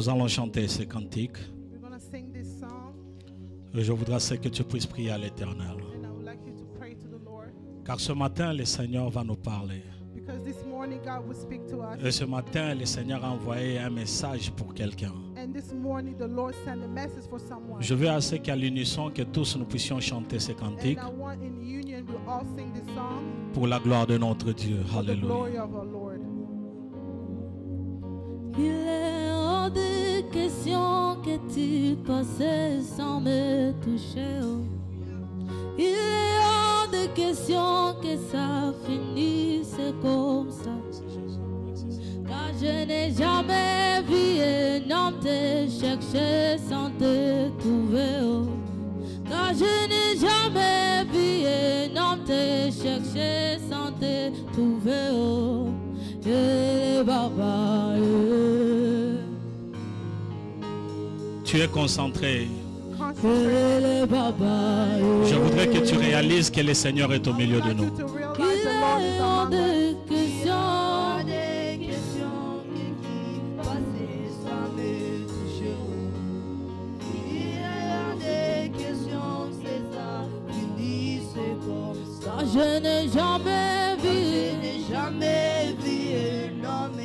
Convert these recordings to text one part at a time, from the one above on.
Nous allons chanter ces cantiques. We're going to sing this song, Et je voudrais que tu puisses prier à l'Éternel. and I would like you to pray to the Lord. Car ce matin, le Seigneur va nous parler. Because this morning God will speak to us. Et ce matin, le Seigneur a envoyé un message pour quelqu'un. And this morning the Lord sent a message for someone. Je veux assez qu'à l'unisson, que tous nous puissions chanter ces cantiques And I want in union we'll all sing this song pour la gloire de notre Dieu. for the Alléluia. glory of our Lord. Il est hors de question que tu passes sans me toucher. Oh. Il est hors de question que ça finisse comme ça. Car je n'ai jamais vu un homme te chercher sans te trouver. Oh. Car je n'ai jamais vu un homme te chercher sans te trouver. Oh. Tu es concentré. Concentrate. Je voudrais que tu réalises que le Seigneur est au milieu de I want you nous. to realize Il the Lord est is hors among us. de question. Car je n'ai jamais vu un homme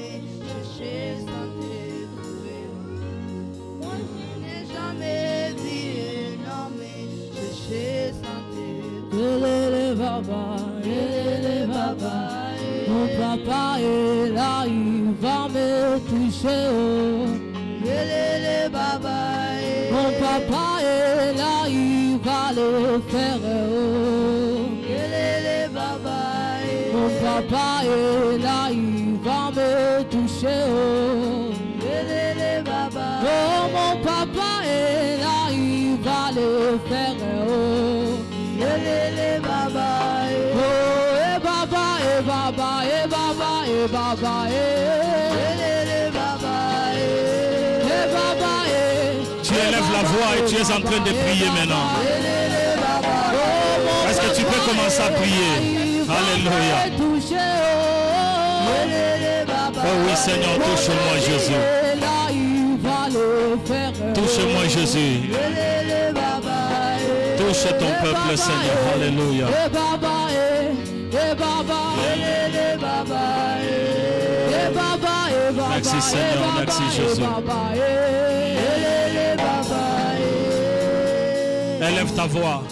chercher sans te trouver. Moi je n'ai jamais vu un homme chercher sans te trouver. Mon papa est là, il va me toucher. Oh. Mon papa est là, il va le faire. Oh. Mon papa est là, il va me toucher. Oh. Oh, mon papa est là, il va le faire. Oh. Oh, et baba, et baba, et baba, et baba, et baba, et Tu élèves la voix et tu es en train de prier maintenant. Est-ce que tu peux commencer à prier? Alléluia. Oh oui, Seigneur, touche-moi, Jésus. Touche-moi, Jésus. Touche ton peuple, Seigneur. Alléluia. Merci, Seigneur. Merci, Jésus. Élève ta voix.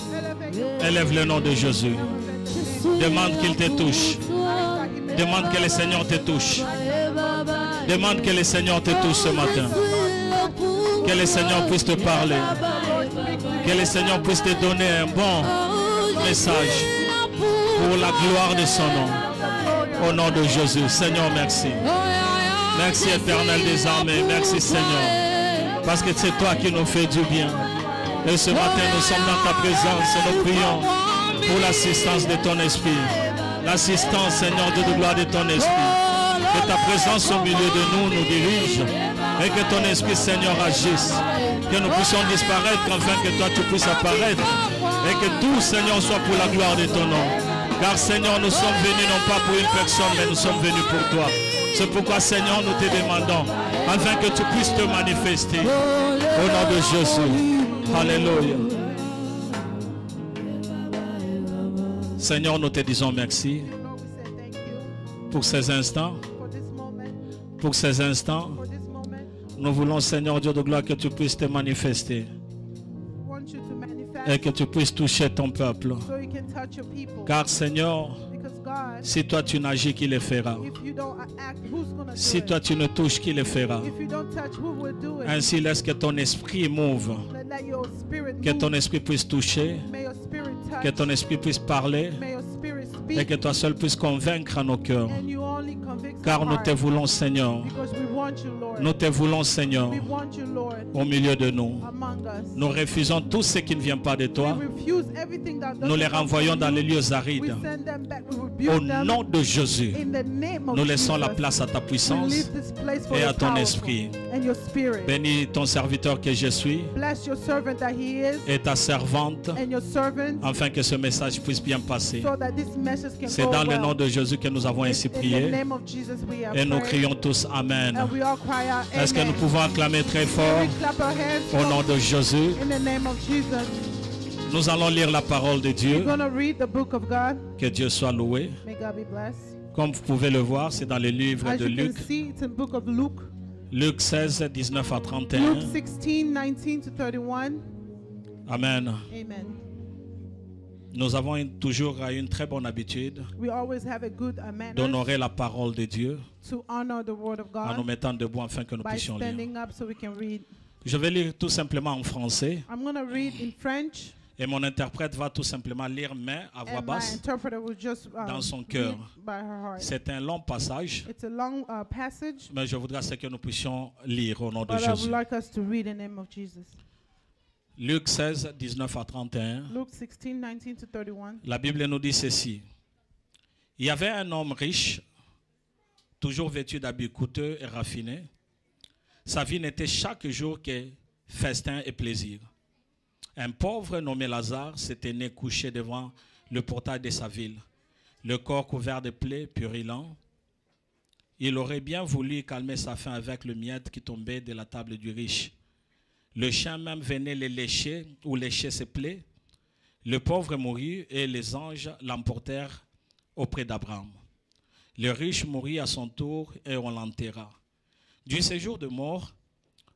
Élève le nom de Jésus. Demande qu'il te touche. Demande que le Seigneur te touche. Demande que le Seigneur te touche ce matin. Que le Seigneur puisse te parler. Que le Seigneur puisse te donner un bon message pour la gloire de son nom. Au nom de Jésus. Seigneur, merci. Merci, éternel des armées. Merci, Seigneur. Parce que c'est toi qui nous fais du bien. Et ce matin, nous sommes dans ta présence et nous prions pour l'assistance de ton esprit. L'assistance, Seigneur, de gloire de ton esprit. Que ta présence au milieu de nous nous dirige. Et que ton esprit, Seigneur, agisse. Que nous puissions disparaître afin que toi, tu puisses apparaître. Et que tout, Seigneur, soit pour la gloire de ton nom. Car, Seigneur, nous sommes venus non pas pour une personne, mais nous sommes venus pour toi. C'est pourquoi, Seigneur, nous te demandons, afin que tu puisses te manifester. Au nom de Jésus. Alléluia. Seigneur, nous te disons merci Lord, we say thank you pour ces instants. for this moment. Pour ces instants, For this moment, nous voulons, Seigneur Dieu de gloire, que tu puisses te manifester we want you to manifest et que tu puisses toucher ton peuple. so you can touch your people. Car, Seigneur, Because God, si toi tu n'agis, qui le fera? if you don't act, who's going to do Si it? toi tu ne touches, qui le fera? If you don't touch, who will do it? Ainsi, laisse que ton esprit move, Let your spirit que move. ton esprit puisse toucher, May your spirit touch. que ton esprit puisse parler May your spirit et speak. que toi seul puisses convaincre nos cœurs. And you only convict Car our nous te hearts. voulons, Seigneur. Because we want you, Lord. Nous te voulons, Seigneur, We want you, Lord, au milieu de nous. among us. Nous refusons tout ce qui ne vient pas de toi. We refuse everything that Nous les doesn't come renvoyons from dans you. les lieux We arides. send them back. We Au rebuke them nom de Jésus, in the name of nous laissons la Jesus. place à ta We puissance leave this place for et your à ton power esprit. and your spirit. Bénis ton serviteur que je suis Bless your servant that he is et ta servante, and your servant afin que ce message puisse bien passer. so that this message can C'est go dans le well. nom de Jésus que nous avons ainsi In the prié name of Jesus we have et nous prayed. crions tous Amen. And we all cry out, Est-ce que nous amen. pouvons acclamer très fort Can we clap our hands au nom de Jésus? in the name of Jesus? Nous allons lire la parole de We're Dieu. going to read the book of God. Que Dieu soit loué. May God be blessed. Comme vous pouvez le voir, c'est dans le livre As de you can Luc. see, it's in the book of Luke. Luc 16, 19 à 31. Luke 16, 19 to 31. Amen. Amen. Nous avons toujours une très bonne habitude We always have a good manner d'honorer la parole de Dieu to honor the word of en nous God mettant debout afin que nous by puissions lire. standing up so we can read. Je vais lire tout simplement en français I'm going to read in French, et mon interprète va tout simplement lire, mais à voix and my basse. interpreter will just dans son read cœur. by her heart. C'est un long passage, It's a long passage, mais je voudrais que nous puissions lire au nom de but I would Jésus. like us to read in the name of Jesus. Luc 16, 19 à 31. Luke 16, 19 to 31. La Bible nous dit ceci. Il y avait un homme riche, toujours vêtu d'habits coûteux et raffinés. Sa vie n'était chaque jour que festin et plaisir. Un pauvre nommé Lazare s'était né couché devant le portail de sa ville, le corps couvert de plaies purulents. Il aurait bien voulu calmer sa faim avec le miette qui tombait de la table du riche. Le chien même venait les lécher ou lécher ses plaies. Le pauvre mourut et les anges l'emportèrent auprès d'Abraham. Le riche mourut à son tour et on l'enterra. Du séjour de mort,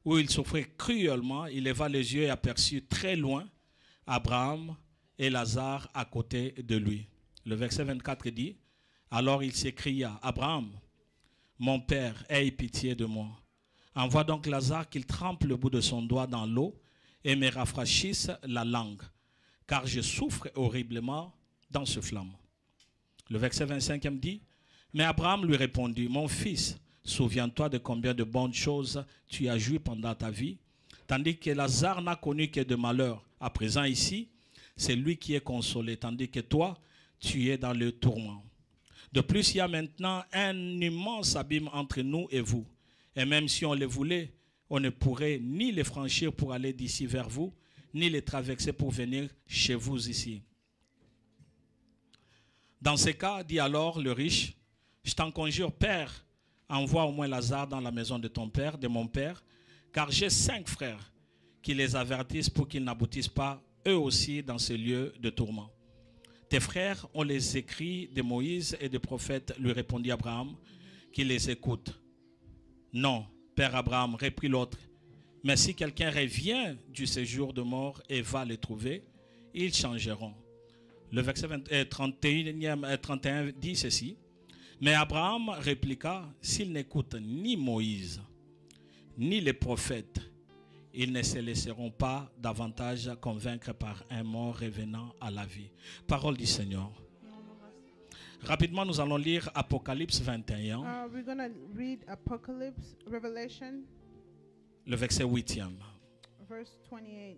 où il souffrait cruellement, il leva les yeux et aperçut très loin Abraham et Lazare à côté de lui. Le verset 24 dit, « Alors il s'écria, « Abraham, mon père, aie pitié de moi. Envoie donc Lazare qu'il trempe le bout de son doigt dans l'eau et me rafraîchisse la langue, car je souffre horriblement dans ce flamme. » Le verset 25 dit, « Mais Abraham lui répondit, « Mon fils, souviens-toi de combien de bonnes choses tu as joui pendant ta vie, tandis que Lazare n'a connu que de malheur. À présent ici, c'est lui qui est consolé, tandis que toi, tu es dans le tourment. De plus, il y a maintenant un immense abîme entre nous et vous. Et même si on les voulait, on ne pourrait ni les franchir pour aller d'ici vers vous, ni les traverser pour venir chez vous ici. Dans ce cas, dit alors le riche, je t'en conjure, Père, envoie au moins Lazare dans la maison de ton père, de mon père, car j'ai 5 frères qui les avertissent pour qu'ils n'aboutissent pas eux aussi dans ce lieu de tourment. Tes frères ont les écrits de Moïse et des prophètes, lui répondit Abraham, qui les écoute. Non, Père Abraham, reprit l'autre, mais si quelqu'un revient du séjour de mort et va les trouver, ils changeront. Le verset 31 dit ceci. Mais Abraham répliqua, s'ils n'écoutent ni Moïse, ni les prophètes, ils ne se laisseront pas davantage convaincre par un mort revenant à la vie. Parole du Seigneur. Rapidement, nous allons lire Apocalypse 21, We're going to read Apocalypse, Revelation, le verset 8e. verse 28.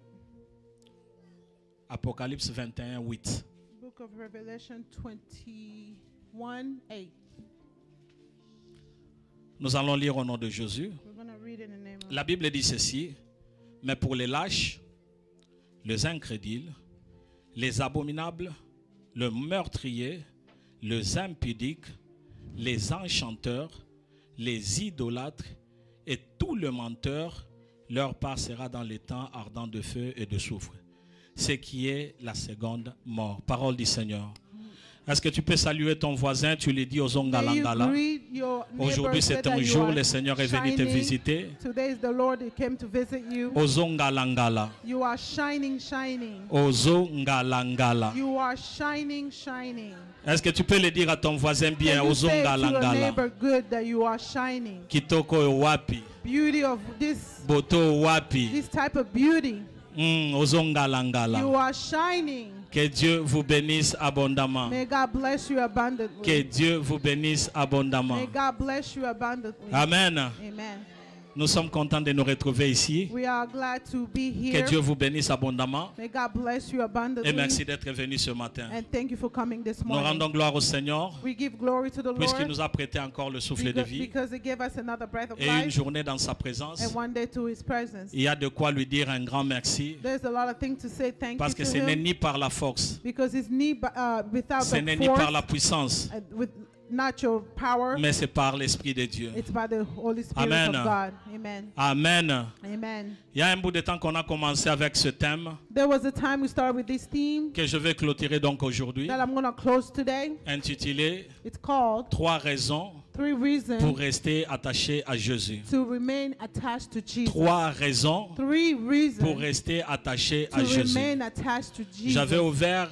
Apocalypse 21, 8. Book of Revelation 21, 8. Nous allons lire au nom de Jésus. We're going to read in the name of La Bible dit ceci, mais pour les lâches, les incrédules, les abominables, les meurtriers, les impudiques, les enchanteurs, les idolâtres et tout le menteur, leur part sera dans les temps ardents de feu et de soufre. Ce qui est la seconde mort. Parole du Seigneur. Est-ce que tu peux saluer ton voisin? Tu lui dis aux Ongalangala. Aujourd'hui c'est un jour, le Seigneur est venu te visiter. Today is the Lord that came to visit you. Aux Ongalangala. You are shining, shining. Aux Ongalangala. You are shining, shining. Est-ce que tu peux le dire à ton voisin bien? Can you Aux say to a Ongalangala. neighbor good that you are shining? Kitoko wapi. Beauty of this Boto wapi. type of beauty. Aux Ongalangala. You are shining. Que Dieu vous bénisse abondamment. May God bless you Que abundantly. Dieu vous bénisse abondamment. May God bless you abundantly. Amen. Amen. Nous sommes contents de nous retrouver ici. We are glad to be Que here. Dieu vous bénisse abondamment. May God bless you Et abundantly. merci d'être venu ce matin. And thank you for coming this Nous morning. rendons gloire au Seigneur We give glory to the puisqu'il Lord nous a prêté encore le souffle de vie because He gave us another breath of et une life journée dans sa présence. and one day to His presence. Il y a de quoi lui dire un grand merci There's a lot of things to say thank parce you que to ce n'est Him ni par la force, because it's without ce n'est the ni par force, la puissance, with not your power, mais c'est par l'Esprit de Dieu. it's by the Holy Spirit Amen. of God. Amen. Amen. Amen. Il y a un bout de temps qu'on a commencé avec ce thème There was a time we started with this theme que je vais clôturer donc aujourd'hui, that I'm going to close today. intitulé It's called 3 raisons 3 Reasons pour rester attaché à Jésus. to Remain Attached to Jesus. 3 raisons 3 reasons pour rester attaché à to Jésus. remain attached to Jesus. J'avais ouvert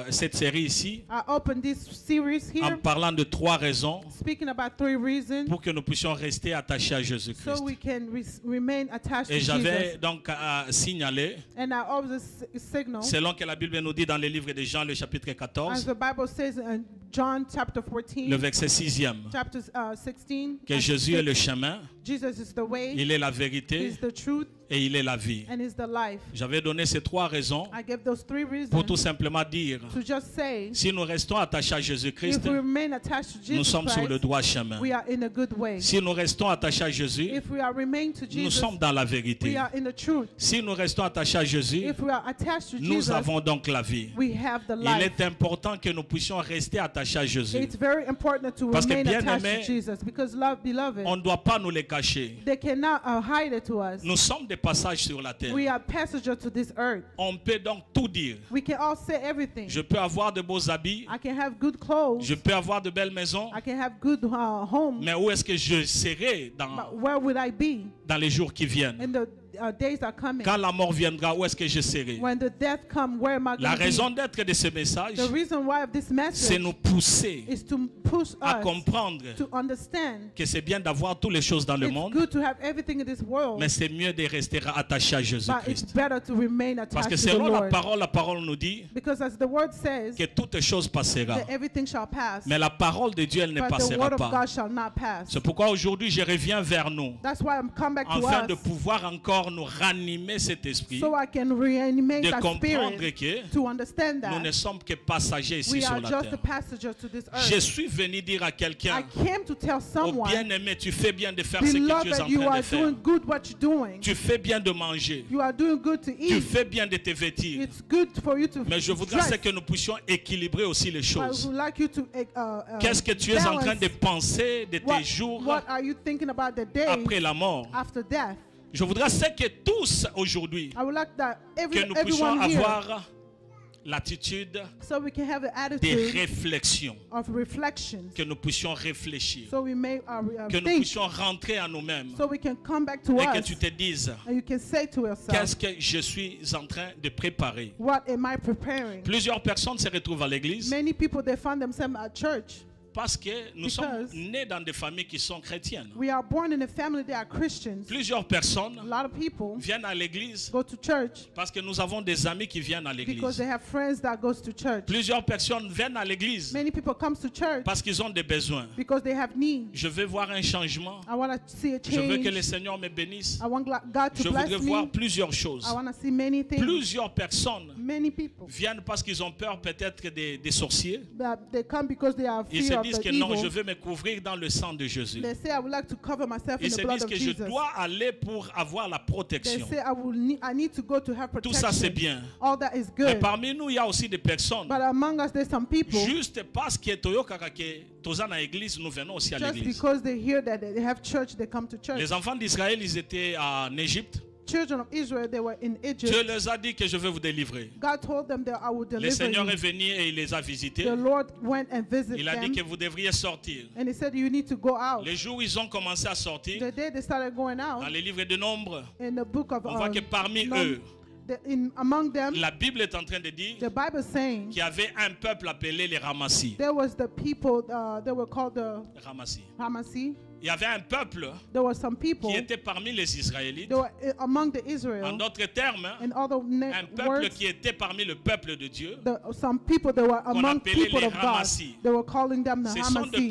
cette série ici I opened this series en here parlant de 3 raisons speaking about 3 reasons pour que nous puissions rester attachés à Jésus-Christ. so we can remain attached Et to j'avais Jesus. donc signalé, And I always signal, selon que la Bible nous dit dans le livre de Jean, le chapitre as 14, the Bible says in John chapter 14, le verset 6e, chapter 16, que and Jésus est 6, le chemin, Jesus is the way, il est la vérité is the truth, et il est la vie. and is the life. J'avais donné ces 3 raisons I gave those 3 pour tout reasons simplement dire, to just say, si nous restons attachés à if Jésus-Christ, we remain attached to nous Jesus sommes sur le Christ, droit chemin. we are in a good way. Si nous restons attachés à Jésus, If we are remain to nous Jesus, sommes dans la we vérité. are in the truth. Si nous restons attachés à Jésus, If we are attached to nous Jesus, avons donc la vie. we have the Il life. est important que nous puissions rester attachés à Jésus. It's very important to Parce que remain bien attached aimé, to Jesus because love, beloved, On ne doit pas nous les cacher. they cannot hide it to us. Nous sommes des passages sur la terre. We are passengers to this earth. On peut donc tout dire. We can all say everything. Je peux avoir de beaux habits, I can have good clothes. je peux avoir de belles maisons, I can have good homes. mais où est-ce que je serai But where would I be dans les jours qui viennent? in the days are coming? Quand la mort viendra, où est-ce que je serai? When the death comes, where am I La going to raison be? d'être de ce message, The reason why of this c'est message nous pousser is to push à us comprendre to understand que c'est bien d'avoir toutes les choses dans le it's monde, good to have everything in this world, mais c'est mieux de rester attaché à but it's Jésus-Christ. better to remain Parce que attached to the selon Lord. la parole nous dit Because as the word says, que toutes choses passera. that everything shall pass, Mais la parole de Dieu, elle ne but the passera word of pas. God shall not pass. C'est pourquoi aujourd'hui, je reviens vers nous, That's why I'm come back to afin de us, pouvoir encore nous ranimer cet esprit, so I can reanimate de that comprendre spirit, que to understand nous ne that sommes que passagers ici we sur are la just terre. a passenger to this Je earth. suis venu dire à I quelqu'un, came to tell oh someone, bien-aimé, tu fais bien de faire ce que tu es en beloved, you train are de faire. doing good what you're doing. Tu fais bien de manger. You are doing good to Tu eat. fais bien de te vêtir. It's good for you to Mais je voudrais dress. c'est que nous puissions équilibrer aussi les I choses. would like you to Qu'est-ce que tu es en train balance de penser de tes jours what are you thinking about the day après la mort? after death? Je voudrais c'est que tous aujourd'hui, I would like that que nous puissions everyone here, avoir l'attitude so we can have an des attitude réflexions, of reflections, que nous puissions réfléchir, so we may que nous think, puissions rentrer en nous-mêmes so we can come back to et que us, tu te dises, and you can say to qu'est-ce yourself, que je suis en train de préparer? what am I preparing? Plusieurs personnes se retrouvent à l'église Many people, they find themselves at church. parce que nous sommes Because nés dans des familles qui sont chrétiennes. We are born in a family that are Christians. Plusieurs A personnes lot of people viennent à l'église go to church parce que nous avons des amis qui viennent à because l'église. they have friends that goes to church. Plusieurs personnes viennent à l'église Many people come to church parce qu'ils ont des besoins. because they have needs. Je veux voir un changement. I want to see a Je veux que le change. Seigneur me bénisse. I want God Je to bless voudrais voir me. plusieurs choses. I want to see many things. Plusieurs personnes Many people. viennent parce qu'ils ont peur peut-être des sorciers. That they come because they are Ils se fear of disent the que non, je evil. veux me couvrir dans le sang de Jésus. They say I would like to cover myself in Ils the se blood disent of que je Jesus. dois aller pour avoir la They protection. say I need to go to have Tout ça c'est protection. bien. All that is Mais good. parmi nous, il y a aussi des personnes. But among us, there's some people, Juste parce que toyokaka ke toza na église, nous venons aussi à just l'église. because they hear that they have church, they come to church. Les enfants d'Israël, ils étaient en Égypte. Children of Israel, they were in Dieu Egypt. leur a dit que je vais vous délivrer. God told them that I would Le deliver Seigneur you. est venu et il les a visités. The Lord went and visited Il a dit them, que vous devriez sortir. and He said, "You need to go out." Les jours où ils ont commencé à sortir, The day they started going dans out, les livres de Nombres, in the book of on voit que parmi eux, among them, la Bible est en train de dire the Bible is saying qu'il y avait un peuple appelé les Ramassis. there was the people they were called the Ramassis. Hamasi. Il y avait un peuple There were some people. qui était parmi les Israélites. They were among the En Israel. d'autres termes, In other un peuple words, qui était parmi le peuple de Dieu. some people that were among appelait people les of God. Ramassis. They were calling them the Ce sont Hamasi.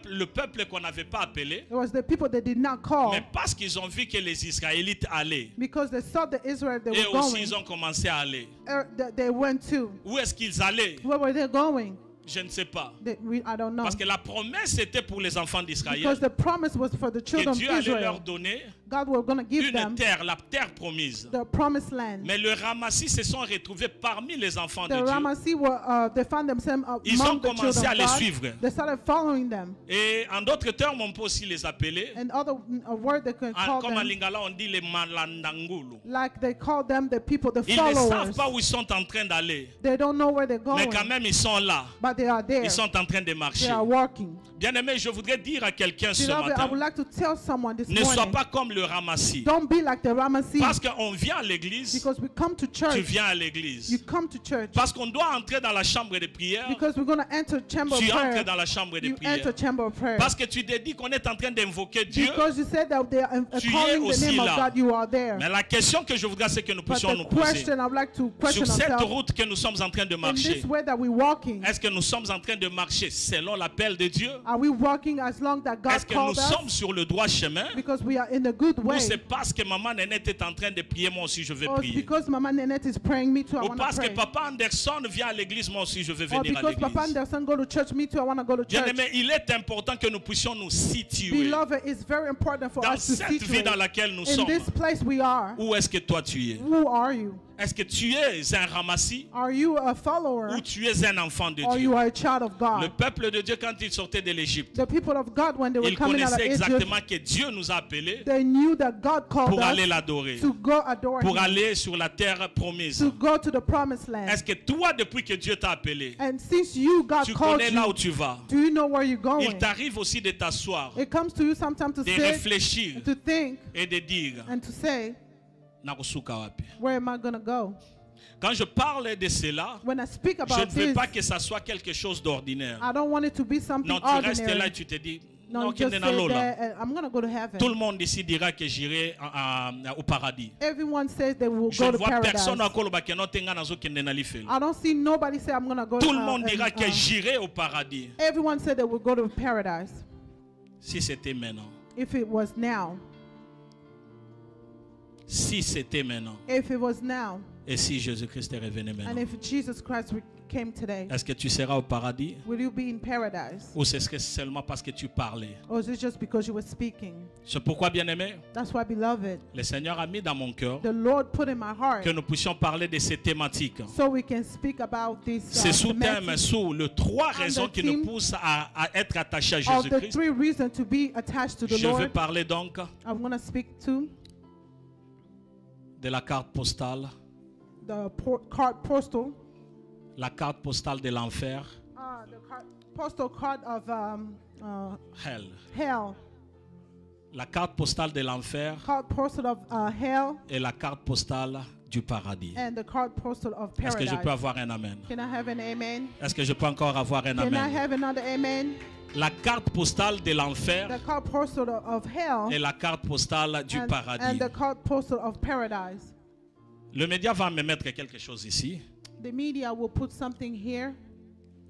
le peuple qu'on n'avait pas appelé, It was the people they did not call mais parce qu'ils ont vu que les Israélites allaient, because they saw the Israel they et were aussi going. ils ont commencé à aller. They went to. Où est-ce qu'ils allaient? Where were they going? Je ne sais pas. I don't know. Parce que la promesse était pour les enfants d'Israël, Because the promise was for the que children of Dieu allait leur Israel. donner God was going to give une them terre, la terre promise. the promised land. Mais le ramassis se sont retrouvés parmi les enfants de The Dieu. Ramassi were, they found themselves Ils ont among the commencé children à of les God. suivre. They started following them. Et en d'autres termes, on peut aussi les appeler, And other a word they can call comme en them, lingala on dit les malandangulu. like they call them the people, the Ils ne savent followers. pas où ils sont en train d'aller. They don't know where they're Mais going, quand même, ils sont là. but they are there. Ils sont en train de They marcher. are walking. Bien-aimé, je voudrais dire à quelqu'un ce Beloved, I matin, would like to tell someone this ne sois morning, pas comme le ramassis. don't be like the Ramassi, Parce qu'on vient à l'église, because we come to tu church. viens à You l'église. come to church Parce qu'on doit entrer dans la chambre de prière, because we're going to enter chamber of tu entres prayer. dans la chambre de You prière. enter chamber of prayer. Parce que tu te dis qu'on est en train d'invoquer Dieu. Because you said that they are Tu es calling the aussi name of là. God, you are there. Mais la question que je voudrais, c'est que nous But puissions the nous poser. question I would like to question Sur cette ourselves, route que nous sommes en train de in marcher, this way that we're walking, est-ce que nous sommes en train de marcher selon l'appel de Dieu? are we walking as long that God Est-ce que nous called sommes us? sur le droit chemin? Because we are in a good Ou way. c'est parce que maman Nénette est en train de prier, moi aussi je vais Or it's prier? because Mama Nenette is praying, me too, I Ou want to parce que pray. papa Anderson vient à l'église, moi aussi je vais Or venir à because Papa l'église. Anderson go to church, me too, I want to go to Bien church. aimé, il est important que nous puissions nous situer Beloved, it's very important for dans us to cette vie situate dans laquelle nous in sommes. this place we are. Où est-ce que toi tu es? Who are you? Est-ce que tu es un ramassis Are you a follower ou tu es un enfant de or Dieu? you are a child of Le God? peuple de Dieu, quand il sortait de l'Égypte, The people of God, when they were il coming out of connaissait Egypt, exactement que Dieu nous a appelés they knew that God called pour aller us l'adorer, to go adore pour Him, aller sur la terre promise. to go to the promised land. Est-ce que toi, depuis que Dieu t'a appelé, And since you, God tu called connais là où you, tu vas? do you know where you're Il going? t'arrive aussi de t'asseoir, It comes to you sometimes to de sit, réfléchir to think, et de dire, and to say, Nakusuka wapi? where am I going to go? Quand je parle de cela, When I speak je about ne veux this, pas que ça soit quelque chose d'ordinaire. I don't want it to be something Non, tu restes là et ordinary. tu te dis, No, non, you just qu'il say n'est pas là. that, I'm going to go to heaven. Tout le monde ici dira que j'irai au paradis. Everyone says they will Je go ne to vois paradise. personne à Koloba qui n'a pas na lifel. I don't see nobody say I'm going to go Tout to le monde dira que and, j'irai au paradis. everyone said they will go to paradise. Si c'était maintenant. If it was now. Si c'était maintenant. If it was now. Et si Jésus-Christ est revenu And maintenant. if Jesus Christ came today, Est-ce que tu seras au paradis? will you be in paradise? Ou c'est seulement parce que tu parlais? Or is it just because you were speaking? C'est pourquoi, bien-aimé, That's why, beloved, le Seigneur a mis dans mon cœur the Lord put in my heart que nous puissions parler de ces thématiques. so we can speak about this Ces sous-thèmes thematic sous les trois raisons qui nous theme poussent à être attachés à of the Jésus-Christ. 3 reasons to be attached to the Je veux Lord. parler donc I'm going to speak to de la carte postale, the card postal, la carte postale de l'enfer, postal card of hell. hell, La carte postale de l'enfer card postal of hell, et la carte postale du paradis. and the card postal of Est-ce que je peux paradise. avoir un amen? Can I have an amen? Est-ce que je peux encore avoir un Can I amen? have another amen? La carte postale de The l'enfer card postal of hell et la carte postale du and paradis. the card postal of paradise. Le média va me mettre quelque chose ici. The media will put something here.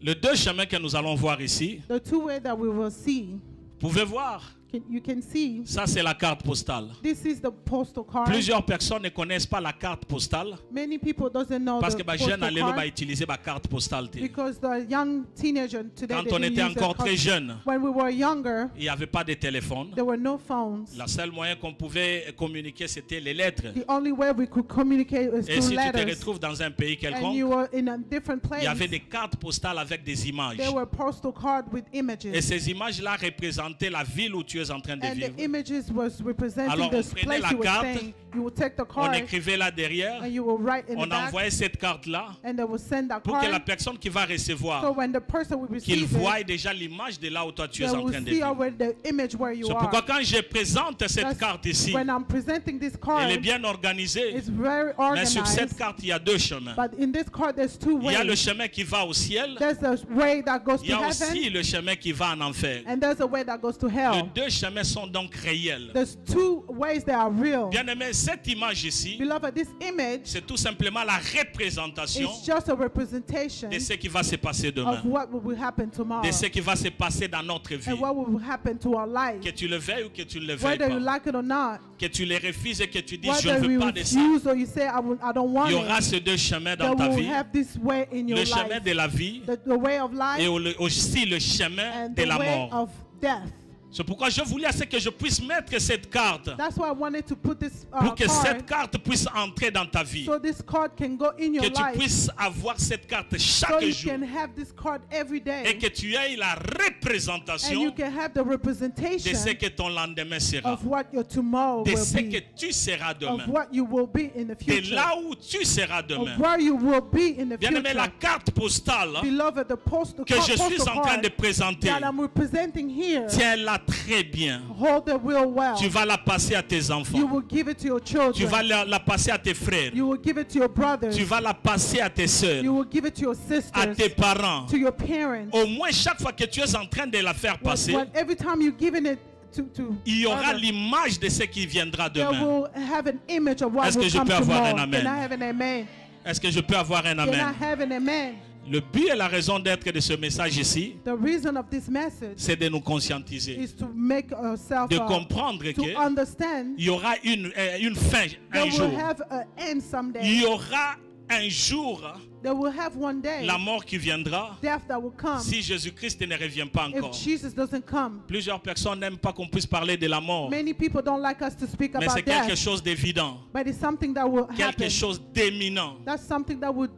Les deux chemins que nous allons voir ici, The 2 ways that we will see. vous pouvez voir, You can see ça c'est la carte postale. this is the postal card. Plusieurs personnes ne connaissent pas la carte postale Many people doesn't know parce the que les jeunes postal allaient card utiliser la carte postale. because the young teenager today Quand they on didn't était use the encore card. très jeune, When we were younger, il n'y avait pas de téléphone. there were no phones. La seule moyen qu'on pouvait communiquer, c'était les lettres. The only way we could communicate was Et through si tu te letters. retrouves dans un pays And you quelconque, were in a different il place. y avait des cartes postales avec des images. There were postal cards with Et images. ces images-là représentaient la ville où tu es en train de And the vivre. images was representing Alors, this on prenait place la you were carte, staying. You would take the On card écrivait là derrière, and you will write in the on back envoyait cette carte-là and they will send that pour que la card. personne qui va So recevoir, when the person will qu'il receive voie it, déjà l'image de là où toi tu they es en will train de see vivre. already the image where you C'est are. pourquoi quand je présente cette That's carte ici, when I'm presenting this elle est card, bien organisée. it's very Mais sur cette organized. carte, il y a deux chemins. But in this card, there's 2 Il y a le ways. chemin qui va au ciel, There's a way that goes il y to a aussi heaven, le chemin qui va en enfer. and there's a way that goes to Les hell. deux chemins sont donc réels. There's 2 ways that are real. Bien aimé, cette image ici, Beloved, this image c'est tout simplement la représentation is just a representation de ce qui va se passer demain, of what will happen tomorrow de ce qui va se passer dans notre vie. and what will happen to our life. Que tu le veuilles ou que tu ne le veuilles Whether you pas. like it or not, Que tu les refuses et que tu dises je whether ne veux you pas de ça. refuse or you say, I don't want Il y aura it, ces deux chemins there dans ta will vie. have this way in your Le chemin life. de la vie The way of life et aussi le chemin and de the la way mort. of death. C'est pourquoi je voulais que je puisse mettre cette carte That's why I wanted to put this pour que cette card carte puisse entrer dans ta vie. so this card can go in your Que tu life. puisses avoir cette carte So chaque you jour. can have this card every Et day. que tu aies la And you représentation can have the de ce representation que ton lendemain sera. of what your tomorrow De will ce que be. tu seras Of demain. what you will be in the De future. là où tu seras Of demain. where you will be in the Bien-aimé, la future. carte postale Beloved, the postal que je suis postal en train de card présenter, that I'm representing here, tiens-la très bien. hold it real well. Tu vas la passer à tes You enfants. will give it to your Tu children. vas la passer à tes frères. You will give it to your brothers. Tu vas la passer à tes soeurs, You will give it to your à sisters, tes parents. to your parents. Au moins chaque fois que tu es en train de la faire passer, Every time you're giving it to il y aura others, l'image de ce qui viendra they demain. will have an image of what Est-ce que will je come peux avoir tomorrow. un amen? Can I have an amen? Est-ce que je peux avoir un Can I amen? have an amen? Le but et la raison d'être de ce message ici, The reason of this message c'est de nous conscientiser, is to make ourselves de comprendre to qu'il understand y aura une fin un that jour. we'll have an end Il someday. y aura un jour That we'll have one day la mort qui viendra death that will come si Jésus-Christ ne revient pas if encore. Jesus doesn't come. Plusieurs personnes n'aiment pas qu'on puisse parler de la mort, Many people don't like us to speak mais about c'est quelque death, chose d'évident, but it's something that will quelque happen. chose d'éminent. That's something that would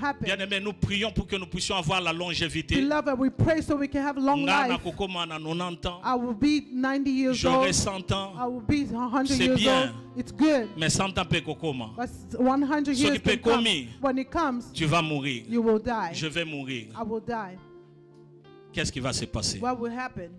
happen. Bien-aimés, nous prions pour que nous puissions avoir la longévité. Beloved, we pray so we can have long Nga na life. kokoma na 90 ans, I will be 90 years j'aurai old. 100 ans, I will be 100 C'est years bien. old. It's good. mais 100 ans peut kokoma. But 100 Ce years qui peut can come. commis. When it comes, Tu vas mourir. you will die. Je vais mourir. I will die. Qu'est-ce qui va se passer? What will happen?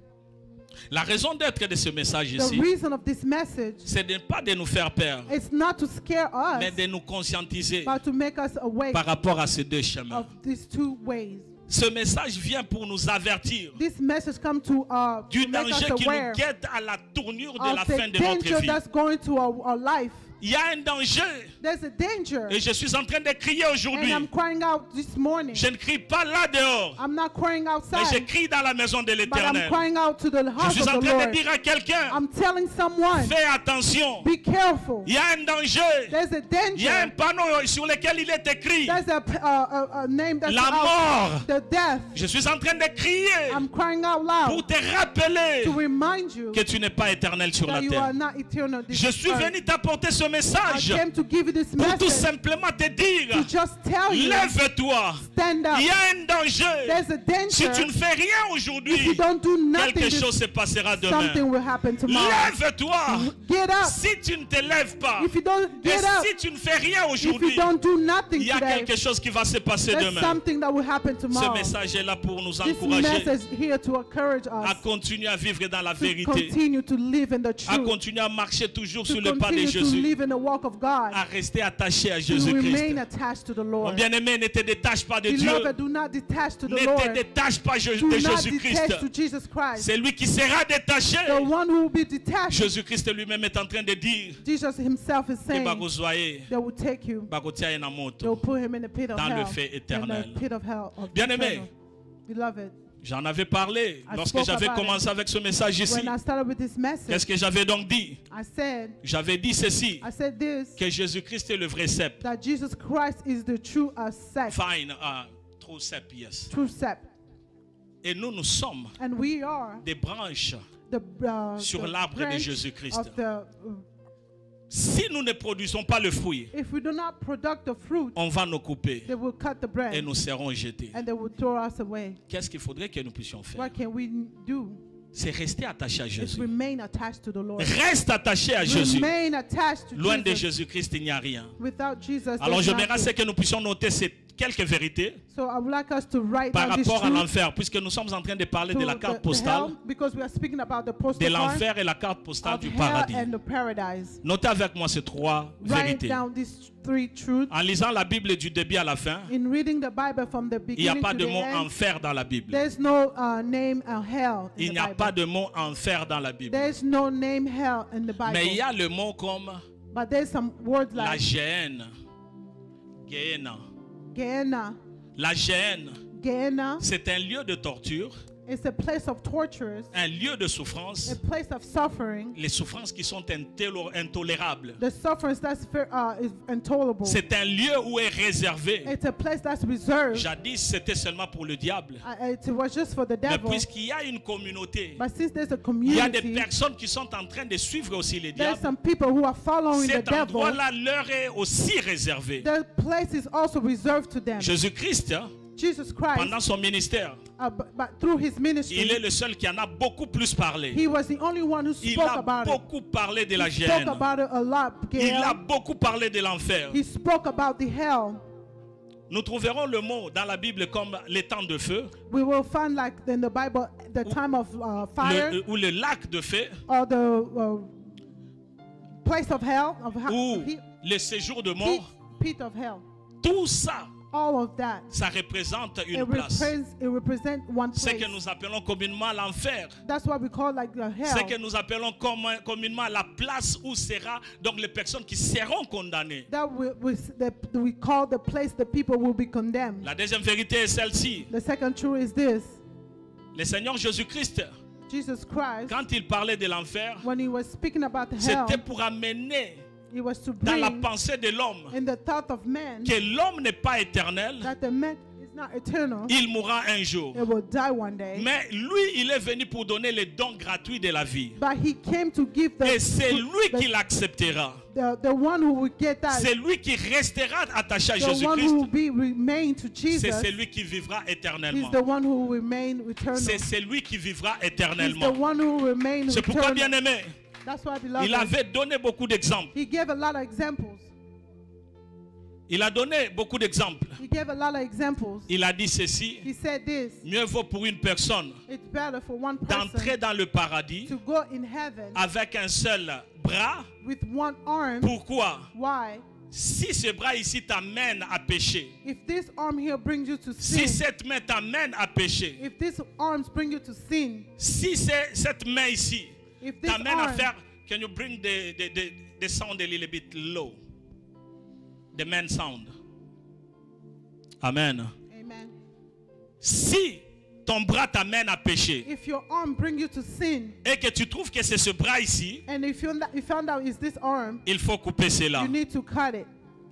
La raison d'être de ce message The ici, reason of this message c'est pas de nous faire peur, is not to scare mais us, de nous conscientiser but to make us awake par rapport à ces deux chemins. of these two ways. Ce message vient pour nous avertir This message comes to du make us danger qui aware nous guette à la tournure de la of fin the de notre danger vie. that's going to our life. Il y a un danger There's a danger, et je suis en train de crier and aujourd'hui. I'm crying out this morning. Je ne crie pas là dehors, I'm not crying mais je outside, crie dans la maison de but I'm l'Éternel. crying out to the Je house suis of en the train de Lord. dire à quelqu'un, I'm telling someone, fais attention. be careful. Il y a un danger. There's a Il y a un danger. panneau sur lequel il est écrit There's a name that's la out. mort. The death. Je suis en train de crier I'm crying out pour loud te rappeler to remind you que tu n'es pas éternel sur la that you are terre. not eternal. This Je suis earth. venu t'apporter ce I message came to give you this pour tout message simplement te to dire, just tell you, lève-toi. stand up. Il y a un danger. There's a Si tu danger. ne fais rien If you aujourd'hui, don't do nothing, quelque this- chose se passera demain. something will happen tomorrow. Lève-toi. Get up. Si tu ne te lèves pas, If you don't et get up, si tu ne fais rien if you aujourd'hui, don't do nothing il y a today, quelque chose qui va se passer there's demain. something that will happen Ce tomorrow. message est là pour nous This encourager message here to encourage à us continuer à vivre dans la to vérité, continue to live in the à truth, continuer à marcher toujours to sur le pas de continue to Jésus, live in the walk of God, à rester attaché à to Jésus-Christ. remain attached to the Mon Lord. bien-aimé, ne te détache pas de Dieu, Beloved, do not detach to the ne te Lord. détache pas Do de not detach Jésus-Christ. to Jesus Christ. C'est lui qui sera détaché. The one who will be detached. Jésus-Christ lui-même est en train de dire Jesus himself is que saying bakozoye, they will take you, bakotia na they will moto. put him in the pit of Dans le hell, feu in éternel. the pit of hell. Of Bien-aimé, eternal. Beloved, J'en avais parlé I lorsque spoke j'avais about commencé avec ce message ici. when I started with this message, Qu'est-ce que j'avais donc dit? J'avais dit ceci, I said this, que Jésus-Christ est le vrai cep. that Jesus Christ is the true sect, Fine, true cep, yes. true sect. Et nous sommes And we are des branches the, sur the l'arbre de branch Jésus-Christ. of the, Si nous ne produisons pas le fruit, if we do not produce the fruit, on va nous couper they will cut the branch et nous serons jetés. and they will throw us away. Qu'est-ce qu'il faudrait que nous puissions faire? What can we do? C'est rester attaché à Is Jésus. remain attached to the Lord. Reste attaché à Jésus. Remain attached to Loin de Jesus. Jésus-Christ, il n'y a rien. Without Jesus, Alors there's j'aimerais nothing. que nous puissions noter ces quelques vérités So I would like us to write par down this rapport à truth l'enfer, puisque nous sommes en train de parler to de la the carte postale, hell, because we are speaking about the de postal card l'enfer et la carte postale of du hell paradis. and the paradise. Notez avec moi ces trois Write vérités. down these three truths. En lisant la Bible du début à la fin, In reading the Bible from the il n'y a beginning pas to de the mot end, enfer dans la Bible. there's no name hell in Il the n'y a Bible. pas de mot enfer dans la Bible. There's no name hell in the Bible. Mais il y a le mot comme But there's some words la like Géhenne. Gehenna. Gehenna. La Géhenne, Gehenna c'est un lieu de torture It's a place of tortures, un lieu de souffrance, a place of suffering. les souffrances qui sont intolérables. The sufferance is intolerable. C'est un lieu où est réservé. It's a place that's reserved. Jadis, c'était seulement pour le diable. It was just for the Mais devil. puisqu'il y a une communauté, But since there's a il y a des community, personnes qui sont en train de suivre aussi les there's diables. some people who are following the Cet devil. endroit-là leur est aussi réservé. The place is also reserved to them. Jésus-Christ, hein, Jesus Christ, pendant son ministère, but through his ministry, il est le seul qui en a beaucoup plus parlé. he was the only one who Il spoke a about it. beaucoup parlé de la He spoke Géhenne. about it a lot. Il a Gail. beaucoup parlé de l'enfer. He spoke about the hell. Nous trouverons le mot dans la Bible comme les temps de feu, We will find, like in the Bible, the time of fire, ou le lac de feu, or the place of hell, ou le séjour de mort. pit of hell. Tout ça, All of that. ça représente It une place. represents one Ce place. que nous appelons communément l'enfer. That's what we call like the Ce hell. que nous appelons communément la place où sera donc les personnes qui seront condamnées. That we call the place the people will be condemned. La deuxième vérité est celle-ci. The second truth is this. Le Seigneur Jésus-Christ, Jesus Christ, quand il parlait de l'enfer, when he was speaking about the hell, c'était pour amener it was to dans la bring pensée de l'homme in the thought of man que l'homme n'est pas éternel, that the man is not eternal. il mourra un jour. It will die one day. Mais lui, il est venu pour donner les dons gratuits de la vie. But he came to give Et c'est lui qui l'acceptera. the one who will get that. C'est lui qui restera attaché à The one who Jésus-Christ. will remain to C'est Jesus. celui qui vivra He's éternellement. the one who will remain eternal. C'est celui qui vivra He's the éternellement. one who will remain C'est pourquoi, bien eternal. aimé, That's why, beloved, il avait donné beaucoup d'exemples. he gave a lot of examples. Il a donné beaucoup d'exemples. He gave a lot of examples. Il a dit ceci: He said this. mieux vaut pour une personne It's better for one d'entrer person dans le paradis to go in heaven avec un seul bras. with one arm. Pourquoi? Why? Si ce bras ici t'amène à pécher, If this arm here brings you to si sin, cette main t'amène à pécher, if these arms bring you to sin, si cette main ici if this t'amène à arm, faire, can you bring the sound a little bit low? The man sound. Amen. amen. Si ton bras t'amène à pécher If your arm brings you to sin, et que tu trouves que c'est ce bras ici, and if you found out it's this arm, il faut couper cela, you need to cut it